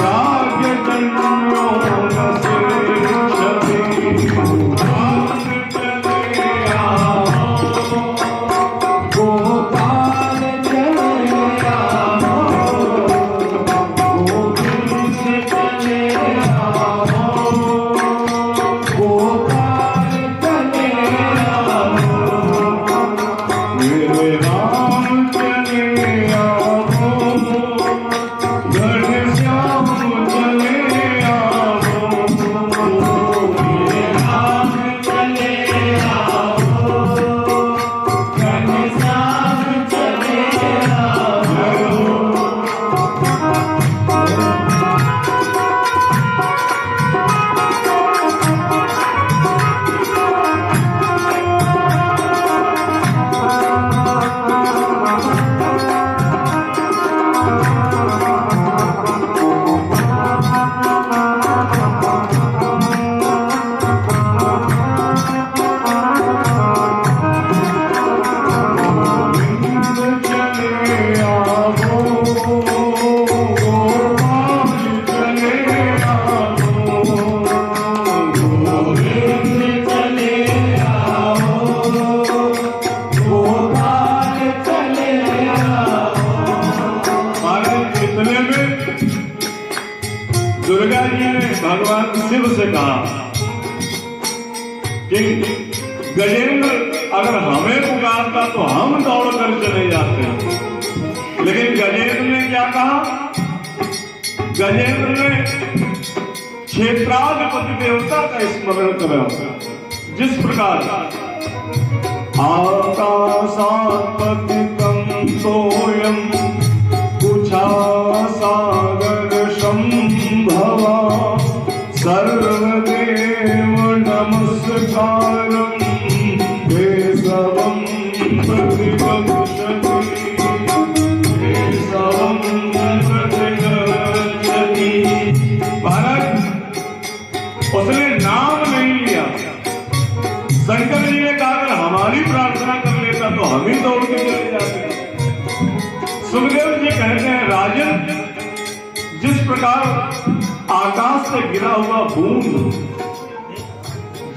राजजन्यो न सेक्षते। चले आवो, गोपाल चले आवो, गोविंद चले आवो, गोपाल चले आवो, मेरे राम चले आवो, घनश्याम चले आवो, मेरे राम चले आवो, घनश्याम चले आवो। इतने में दुर्गा जी ने भगवान शिव से कहा कि गजेंद्र अगर हमें पुकारता तो हम दौड़ कर चले जाते हैं, लेकिन गजेंद्र ने क्या कहा? गजेंद्र ने क्षेत्राधिपति देवता का स्मरण करा, जिस प्रकार आकाशात्पतितं सोऽयं कुछा सागर संभवा सर्वदेव नमस्कारं केशवं प्रतिगच्छति केशवं प्रतिगच्छति। भारत उसने नाम नहीं लिया। शंकर जी ने कहा अगर हमारी प्रार्थना कर लेता तो हम ही दौड़ के चले जाते। सुखदेव जी कहते हैं राजन, जिस प्रकार आकाश से गिरा हुआ बूंद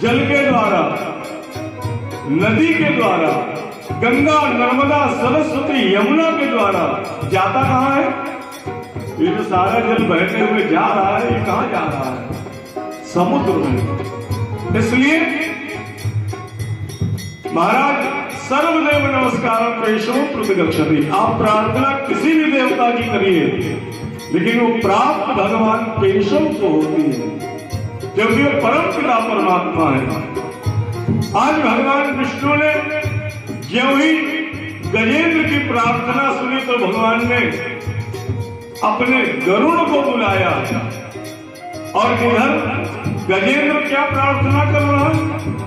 जल के द्वारा, नदी के द्वारा, गंगा नर्मदा सरस्वती यमुना के द्वारा जाता कहां है? ये जो सारा जल बहते हुए जा रहा है, ये कहां जा रहा है? समुद्र में। इसलिए महाराज सर्वदेव नमस्कार केशव प्रतिगच्छति। आप प्रार्थना किसी भी देवता की करिए, लेकिन वो प्राप्त भगवान केशव को होती है, क्योंकि वो परम पिता परमात्मा है। आज भगवान विष्णु ने ज्यों ही गजेंद्र की प्रार्थना सुनी तो भगवान ने अपने गरुड़ को बुलाया, और इधर गजेंद्र क्या प्रार्थना कर रहा है?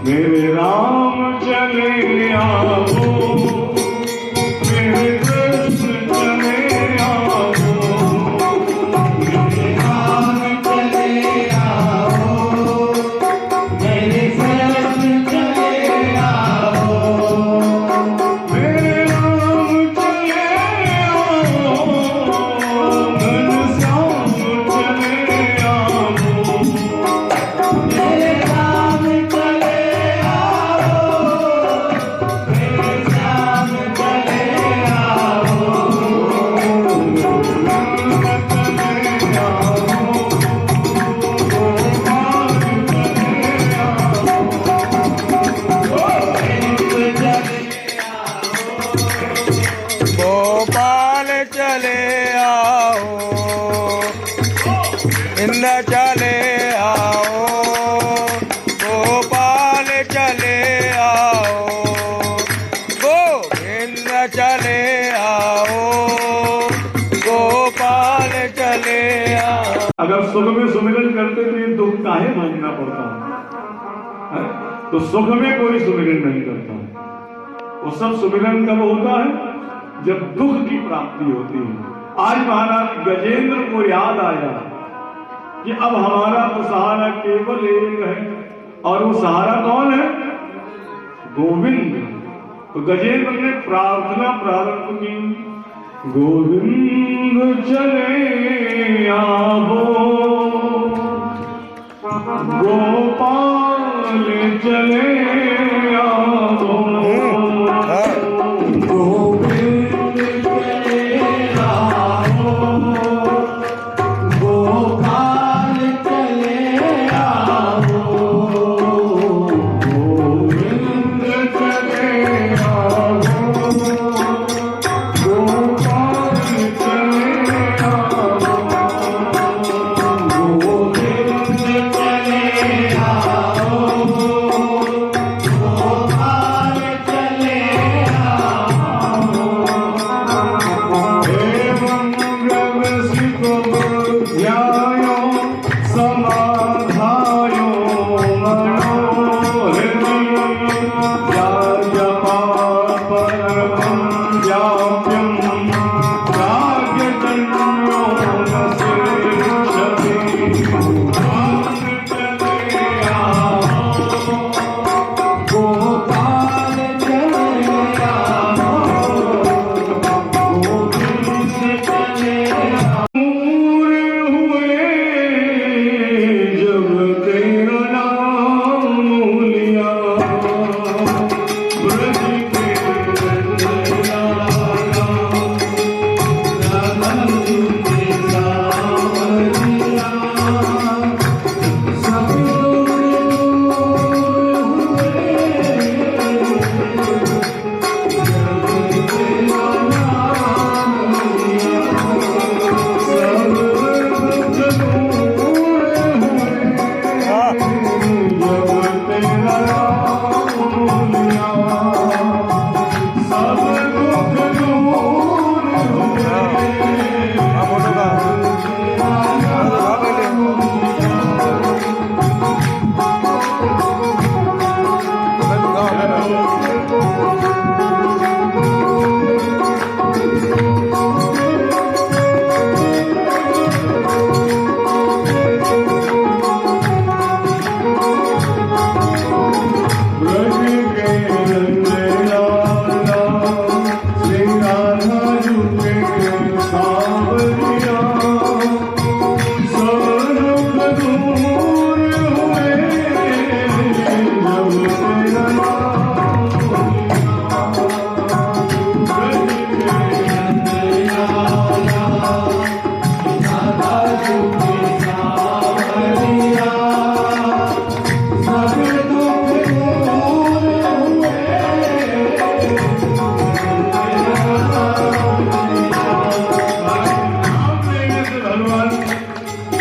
मेरे राम चले आओ, मेरे कृष्ण चले आओ, मेरे राम चले आओ, मेरे कृष्ण चले आओ, मेरे राम चले आओ, घनश्याम चले आओ, मेरे राम चले आओ, मेरे श्याम चले आओ, गोपाल चले आओ, इंद्र चले आओ, गोपाल चले आओ, गोविंद चले आओ, गोपाल चले आओ। अगर सुख में सुमिरन करते तो ये दुख काहे भागना पड़ता है? तो सुख में कोई सुमिरन नहीं करता। वो सब सुमिरन कब होता है? जब दुख की प्राप्ति होती है। आज महाराज गजेंद्र को याद आया कि अब हमारा तो सहारा केवल एक है, और वो सहारा कौन है? गोविंद। तो गजेंद्र ने प्रार्थना प्रारंभ की, गोविंद चले आओ, गोपाल चले आओ, गोविंद चले आओ, गोपाल चले आओ, गोविंद चले आओ, गोपाल चले आओ, गोविंद चले आओ,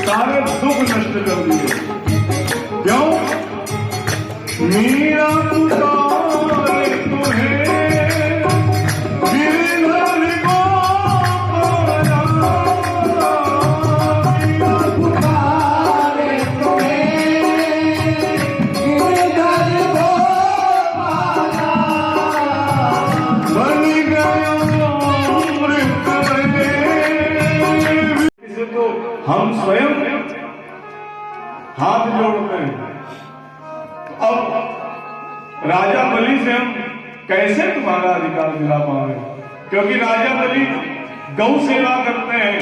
सारे दुख नष्ट कर दिए। क्यों? मीरा पुकारे तुम्हें गिरधर गोपाला, मीरा पुकारे तुम्हें गिरधर गोपाला, बन गया अमृत में। इसे तो हम स्वयं हाथ जोड़ते हैं। अब राजा बलि से हम कैसे तुम्हारा अधिकार दिला पाए? क्योंकि राजा बलि गौ सेवा करते हैं,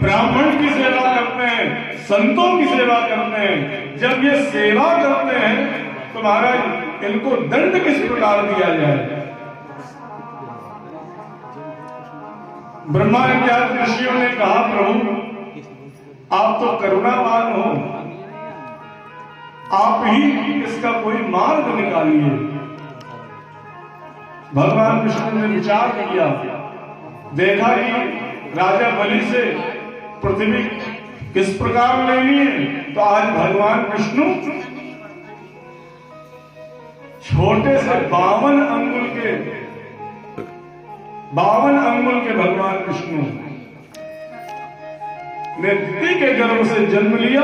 ब्राह्मण की सेवा करते हैं, संतों की सेवा करते हैं। जब ये सेवा करते हैं तो महाराज इनको दंड किस प्रकार दिया जाए? ब्रह्मा इत्यादि ऋषियों ने कहा, प्रभु आप तो करुणावान हो, आप ही इसका कोई मार्ग निकालिए। भगवान विष्णु ने विचार किया, देखा कि राजा बलि से पृथ्वी किस प्रकार लेनी है। तो आज भगवान विष्णु छोटे से 52 अंगुल के भगवान विष्णु ने दिति के गर्भ से जन्म लिया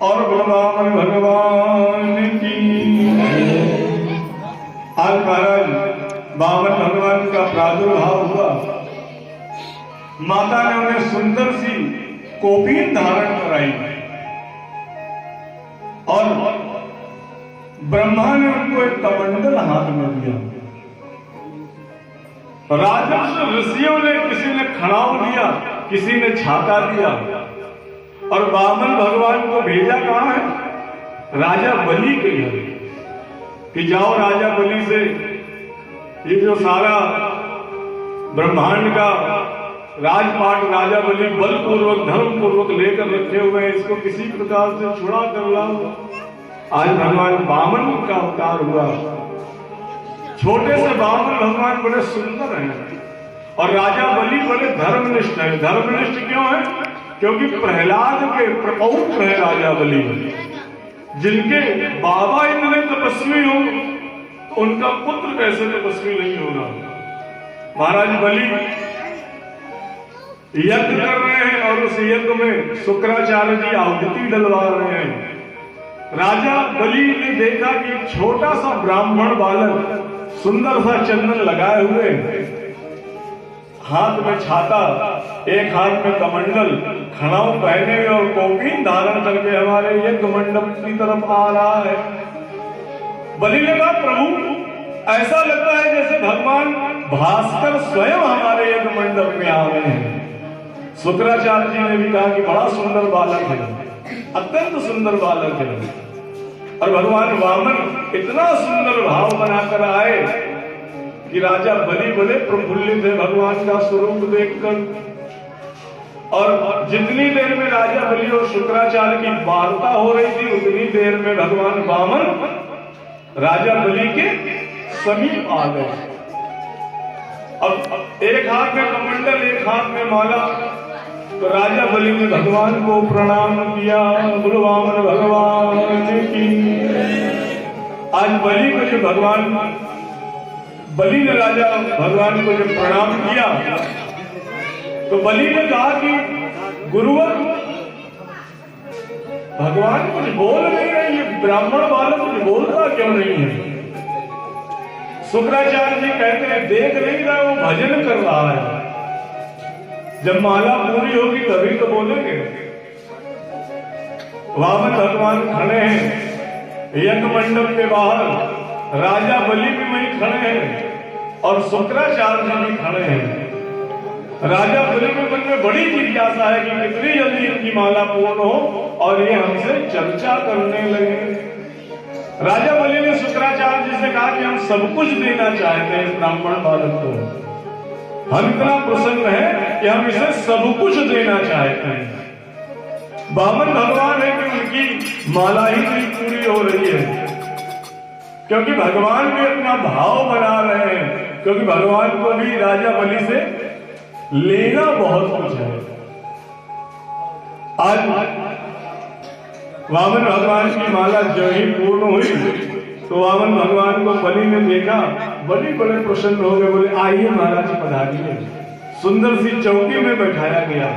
और बलवान भगवान की। आज महाराज 52 भगवान का प्रादुर्भाव हुआ। माता ने उन्हें सुंदर सी कोपीन धारण कराई और ब्रह्मा ने उनको एक कमंडल हाथ में दिया। राजर्षि ऋषियों ने, किसी ने खड़ाऊ दिया, किसी ने छाता दिया और 52 भगवान को भेजा कहां है? राजा बलि के घर कि जाओ राजा बलि से ये जो सारा ब्रह्मांड का राजपाट राजा बलि बलपूर्वक धर्म पूर्वक लेकर रखे हुए हैं, इसको किसी प्रकार से छुड़ा कर लाओ। आज भगवान 52 का अवतार हुआ। छोटे से 52 भगवान बड़े सुंदर हैं और राजा बलि बड़े धर्मनिष्ठ है। धर्मनिष्ठ क्यों है? क्योंकि प्रहलाद के प्रपौत्र है राजा बलि। जिनके बाबा इतने तपस्वी हो तो उनका पुत्र कैसे तपस्वी नहीं होगा? महाराज बलि यज्ञ कर रहे हैं और उस यज्ञ में शुक्राचार्य जी आहुति डलवा रहे हैं। राजा बलि ने देखा कि एक छोटा सा ब्राह्मण बालक सुंदर सा चंदन लगाए हुए, हाथ में छाता, एक हाथ में कमंडल, खड़ाऊ पहने और कोपीन धारण करके हमारे यज्ञ मंडप की तरफ आ रहा है। बलि ने कहा, प्रभु ऐसा लगता है जैसे भगवान भास्कर स्वयं हमारे यज्ञ मंडप में आ रहे हैं। शुक्राचार्य जी ने भी कहा कि बड़ा सुंदर बालक है, अत्यंत सुंदर बालक है। और भगवान वामन इतना सुंदर भाव बनाकर आए कि राजा बलि बड़े प्रफुल्लित है भगवान का स्वरूप देखकर। और जितनी देर में राजा बलि और शुक्राचार्य की वार्ता हो रही थी, उतनी देर में भगवान वामन राजा बलि के समीप आ गए। अब एक हाथ में कमंडल, एक हाथ में माला। तो राजा बलि ने भगवान को प्रणाम किया। बोलो वामन भगवान की। आज बलि को जो बलि ने राजा भगवान को जब प्रणाम किया तो बलि ने कहा कि गुरुवर भगवान कुछ बोल नहीं रहे, ये ब्राह्मण बालक कुछ बोलता क्यों नहीं है? शुक्राचार्य जी कहते हैं, देख नहीं रहा वो भजन कर रहा है। जब माला पूरी होगी तभी तो बोलेंगे। वामन भगवान खड़े हैं यज्ञ मंडप के बाहर, राजा बलि भी वहीं खड़े हैं और शुक्राचार्य जी भी खड़े हैं। राजा बलि के मन में बड़ी जिज्ञासा है कि कितनी जल्दी इनकी माला पूर्ण हो और ये हमसे चर्चा करने लगे। राजा बलि ने शुक्राचार्य जी से कहा कि हम सब कुछ देना चाहते हैं इस ब्राह्मण बालक को। हम इतना प्रसन्न है कि हम इसे सब कुछ देना चाहते हैं। वामन भगवान है कि उनकी माला ही नहीं पूरी हो रही है, क्योंकि भगवान भी अपना भाव बना रहे हैं, क्योंकि भगवान को भी राजा बलि से लेना बहुत कुछ है। आज वामन भगवान की माला जो ही पूर्ण हुई तो वामन भगवान को बलि ने देखा। बलि बड़े प्रसन्न हो गए, बोले आइए महाराज पधारिए। सुंदर सी चौकी में बैठाया गया।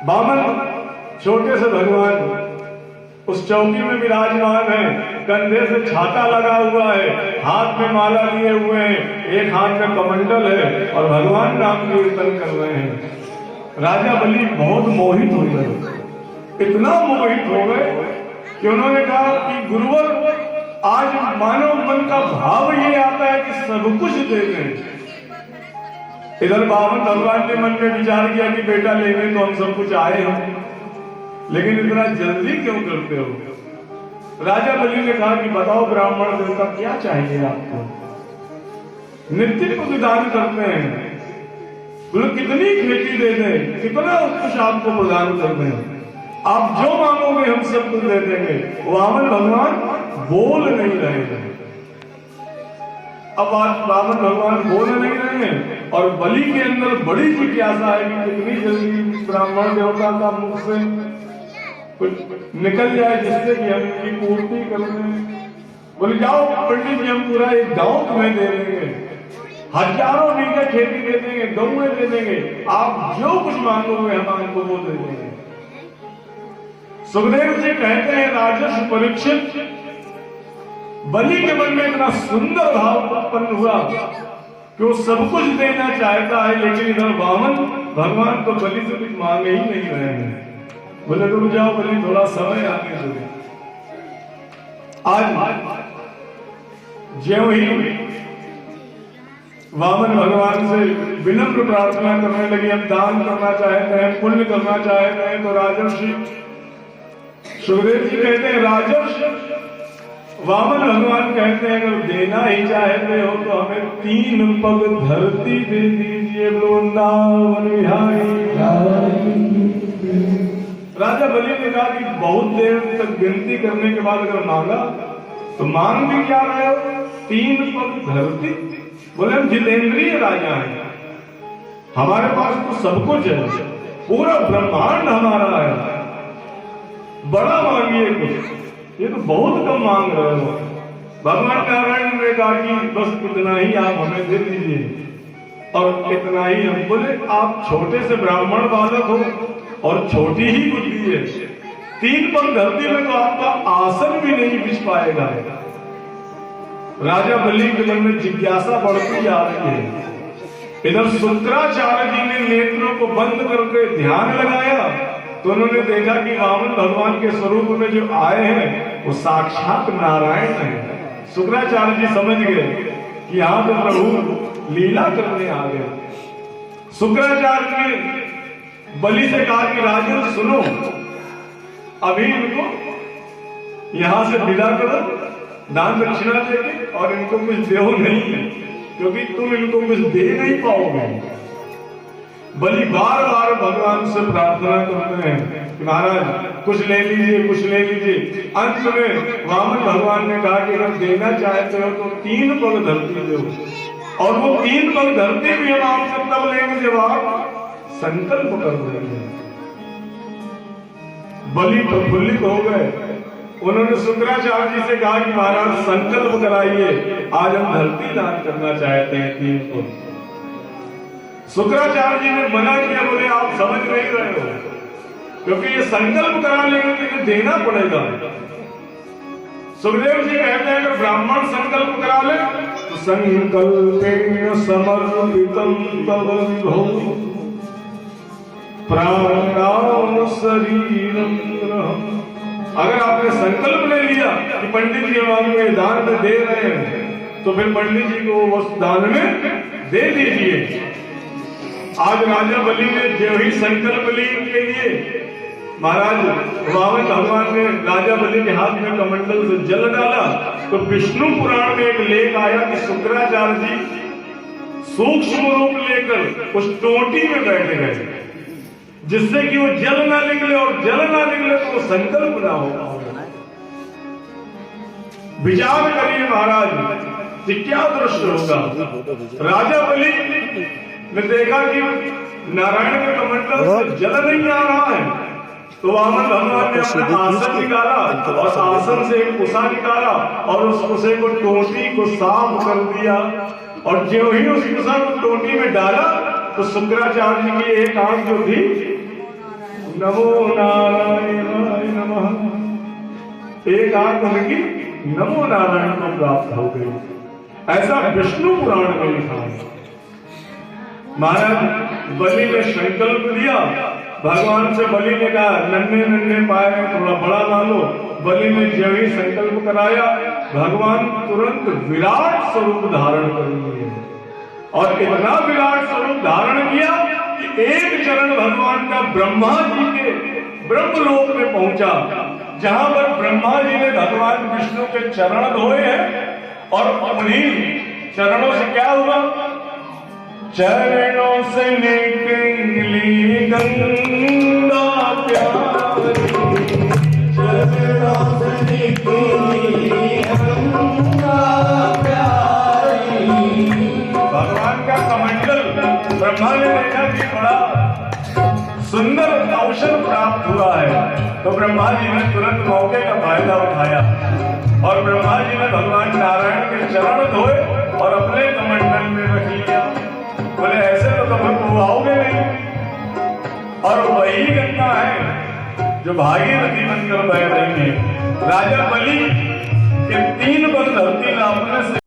वामन छोटे से भगवान उस चौकी में विराजमान है, कंधे से छाता लगा हुआ है, हाथ में माला लिए हुए हैं, एक हाथ में कमंडल है और भगवान नाम कीर्तन कर रहे हैं। राजा बलि बहुत मोहित हो गए, इतना मोहित हो गए कि उन्होंने कहा कि गुरुवर आज मानव मन का भाव ये आता है कि सब कुछ दे दें। इधर वामन भगवान ने मन में विचार किया कि बेटा लेने तो हम सब कुछ आए हैं, लेकिन इतना जल्दी क्यों करते हो। राजा बलि ने कहा कि बताओ ब्राह्मण देवता क्या चाहिए आपको। नित्य को विधान करते हैं, बोले कितनी खेती दे दें, कितना कुछ आपको प्रदान कर दें, आप जो मांगोगे हम सब कुछ दे देंगे। वामन भगवान बोल नहीं रहे हैं। अब वामन भगवान बोल नहीं रहे हैं और बलि के अंदर बड़ी जिज्ञासा है कि कितनी जल्दी ब्राह्मण देवता का मुख से कुछ निकल जाए जिससे कि हम इनकी पूर्ति कर दें। बोले जाओ पंडित जी, हम पूरा एक गांव तुम्हें दे देंगे, हजारों बीघा खेती दे देंगे, गौएं दे देंगे, आप जो कुछ मांगोगे हम आपको वो दे देंगे। सुखदेव जी कहते हैं राजर्षि परीक्षित, बलि के मन में इतना सुंदर भाव उत्पन्न हुआ कि वो सब कुछ देना चाहता है, लेकिन इधर वामन भगवान तो बलि से कुछ मांगे ही नहीं रहे हैं। बोले रुक जाओ बलि, थोड़ा समय आने दो। आज ज्यों ही वामन भगवान से विनम्र प्रार्थना करने लगी, हम दान करना चाहते हैं, पुण्य करना चाहते हैं, तो राजर्षि सुखदेव जी कहते हैं राजर्षि वामन भगवान कहते हैं अगर देना ही चाहते हो तो हमें 3 पग धरती दे दीजिए, वृंदावन विहारी। राजा बलि ने कहा कि बहुत देर तक गिनती करने के बाद अगर मांगा तो मांग भी क्या रहे हो, 3 पग धरती। बोले हम जितेंद्रिय राजा हैं, हमारे पास तो सब कुछ है, पूरा ब्रह्मांड हमारा है, बड़ा मांगिए कुछ, ये तो बहुत कम मांग रहे हो। भगवान नारायण ने कहा कि बस इतना ही आप हमें दे दीजिए और इतना ही हम। बोले आप छोटे से ब्राह्मण बालक हो और छोटी ही बुद्धि है, 3 पग धरती में तो आपका आसन भी नहीं बिछ पाएगा। राजा बलि के मन में जिज्ञासा बढ़ती जा रही है। इधर शुक्राचार्य जी ने नेत्रों को बंद करके ध्यान लगाया तो उन्होंने देखा कि वामन भगवान के स्वरूप में जो आए हैं वो साक्षात नारायण है। शुक्राचार्य जी समझ गए कि यहां तो प्रभु लीला करने आ गए। शुक्राचार्य ने बलि से कहा कि राजन सुनो, अभी इनको यहां से विदा करो, दान दक्षिणा देके, और इनको कुछ देहो नहीं है क्योंकि तुम इनको कुछ दे नहीं पाओगे। बलि बार बार भगवान से प्रार्थना करते हैं कि महाराज कुछ ले लीजिए, कुछ ले लीजिए। अंत में वामन भगवान ने कहा कि अगर देना चाहते हो तो 3 पग धरती दो, और वो 3 पग धरती भी हम आपसे तब लेंगे जब आप संकल्प कर देंगे। बलि प्रफुल्लित हो गए। उन्होंने शुक्राचार्य जी से कहा कि महाराज संकल्प कराइए, आज हम धरती दान करना चाहते हैं 3 पग। शुक्राचार्य जी ने मना किया, बोले आप समझ नहीं रहे हो, क्योंकि ये संकल्प करा लेंगे तो ये देना पड़ेगा। सुखदेव जी कहते हैं अगर ब्राह्मण संकल्प करा ले तो संकल्पेन समर्पितम तव विभो प्राणां शरीरम ग्रहम्। अगर आपने संकल्प ले लिया कि पंडित जी हम दान में दे रहे हैं तो फिर पंडित जी को उस दान में दे दीजिए। आज राजा बलि ने जो ही संकल्प ली के लिए महाराज वामन भगवान ने राजा बलि के हाथ में कमंडल से जल डाला तो विष्णु पुराण में एक लेख आया कि शुक्राचार्य जी सूक्ष्म रूप लेकर उस टोटी में बैठ गए जिससे कि वो जल ना निकले, और जल ना निकले तो वो संकल्प ना होगा। विचार करिए महाराज कि क्या दृश्य होगा। राजा बलि ने देखा कि नारायण के कमंडल से जल नहीं आ रहा है, तो वामन भगवान ने अपना आसन निकाला और आसन से एक कुसा निकाला और उस कुसे को टोटी को साफ कर दिया, और जो ही उस कुसा को टोटी में डाला तो शुक्राचार्य जी की एक आंख जो थी, नमो नारायणाय नमः, एक आंख उनकी नमो नारायण को प्राप्त हो गई। ऐसा विष्णु पुराण में लिखा है। महाराज बलि ने संकल्प दिया, भगवान से बलि ने कहा नन्हे नन्हे पाए थोड़ा बड़ा ला लो। बलि ने जब ही संकल्प कराया, भगवान तुरंत विराट स्वरूप धारण कर लिए, और इतना विराट स्वरूप धारण किया कि एक चरण भगवान का ब्रह्मा जी के ब्रह्मलोक में पहुंचा, जहां पर ब्रह्मा जी ने भगवान विष्णु के चरण धोए हैं, और उन्हीं चरणों से क्या हुआ, चरणों से निकली गंगा प्यारी, चरणों से निकली गंगा प्यारी। भगवान का कमंडल ब्रह्मा ने देखा कि बड़ा सुंदर अवसर प्राप्त हुआ है, तो ब्रह्मा जी ने तुरंत मौके का फायदा उठाया और ब्रह्मा जी ने भगवान नारायण के चरण धोए और अपने कमंडल में रख लिया। बोले ऐसे तो कभी तुम आओगे नहीं, और वही गंगा है जो भागीरथी बनकर बह रही है। राजा बलि के 3 बार धरती नापने से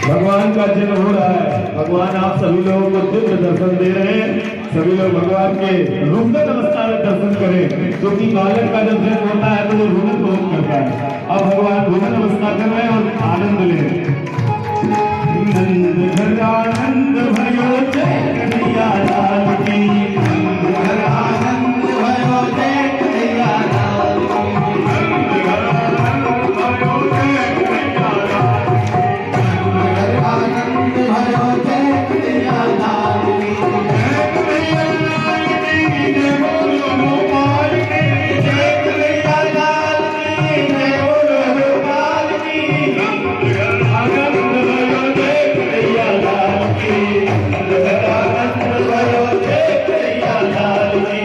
भगवान का जन्म हो रहा है। भगवान आप सभी लोगों को दिव्य दर्शन दे रहे हैं। सभी लोग भगवान के रुद्र नमस्कार में दर्शन करें, क्योंकि बालक का जब जन्म होता है तो वो रुद्र बहुत करता है। अब भगवान रुद्र नमस्कार कर रहे हैं और आनंद ले। नंद घर आनंद भयो जय कन्हैया लाल की, नंद घर आनंद भयो जय कन्हैया लाल की, नंद घर आनंद भयो जय कन्हैया लाल की, आनंद भयो जय कन्हैया लाल की, जय कन्हैया लाल की, जय बोलो गोपाल की, जय कन्हैया लाल की, जय बोलो गोपाल की, आनंद भयो जय कन्हैया लाल की, आनंद भयो जय कन्हैया लाल की।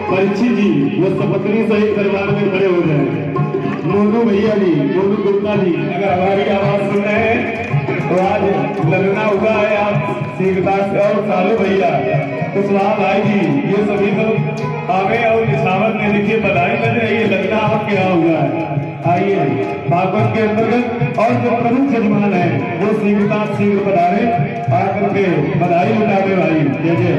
परीक्षित जी वो सपत्नी सहित दरबार में खड़े हो जाए। मोनू भैया जी, मोनू गुप्ता जी, अगर हमारी आवाज सुन रहे हैं तो आज लगना हुआ है आप सिंहदास और सालू भैया, कुशवाहा भाई जी, ये सभी लोग आगे और निशावत में देखिए बधाई लग रही है, लगना आपके यहाँ हुआ है। आइए भागवत के अंतर्गत और जो प्रमुख यजमान है वो सिंहदास सिंह पधारे, आकर के बधाई उठावे भाई। जय जय।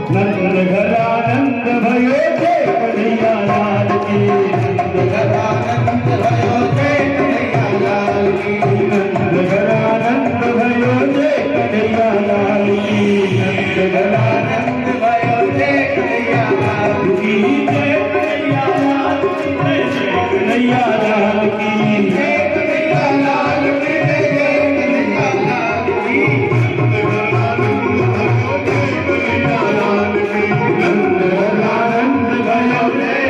नंद घर आनंद भयो जय कन्हैया लाल की, नंद घर आनंद भयो जय कन्हैया लाल की, नंद घर आनंद भयो जय कन्हैया लाल की, नंद घर आनंद भयो जय कन्हैया लाल की, जय कन्हैया लाल की, जय कन्हैया लाल की, जय कन्हैया लाल की, जय कन्हैया लाल की, नंद घर आनंद भयो जय कन्हैया लाल की, नंद घर आनंद भयो जय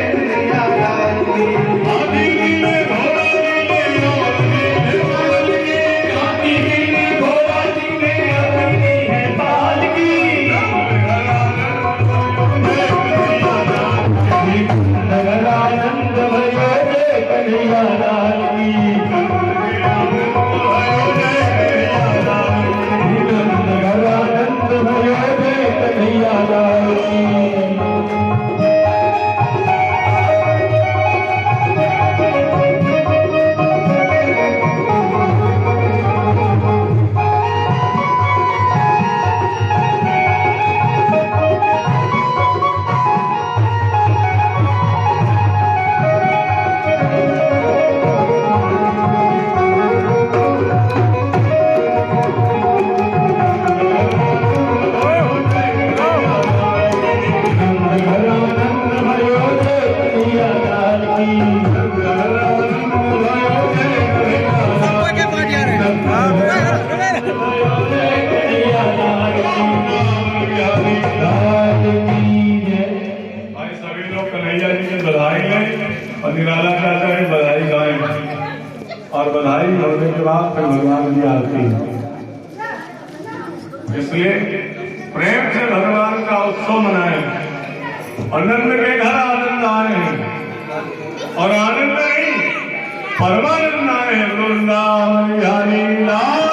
लाल की आनंद भयो जय कन्हैया लाल की निराला चाहता है बधाई गाएं और बधाई होने के बाद फिर भगवान की आरती। इसलिए प्रेम से भगवान का उत्सव मनाएं। आनंद के घर आनंद आए हैं और आनंद नहीं परमानंद आए हैं। वृंदावन बिहारी लाल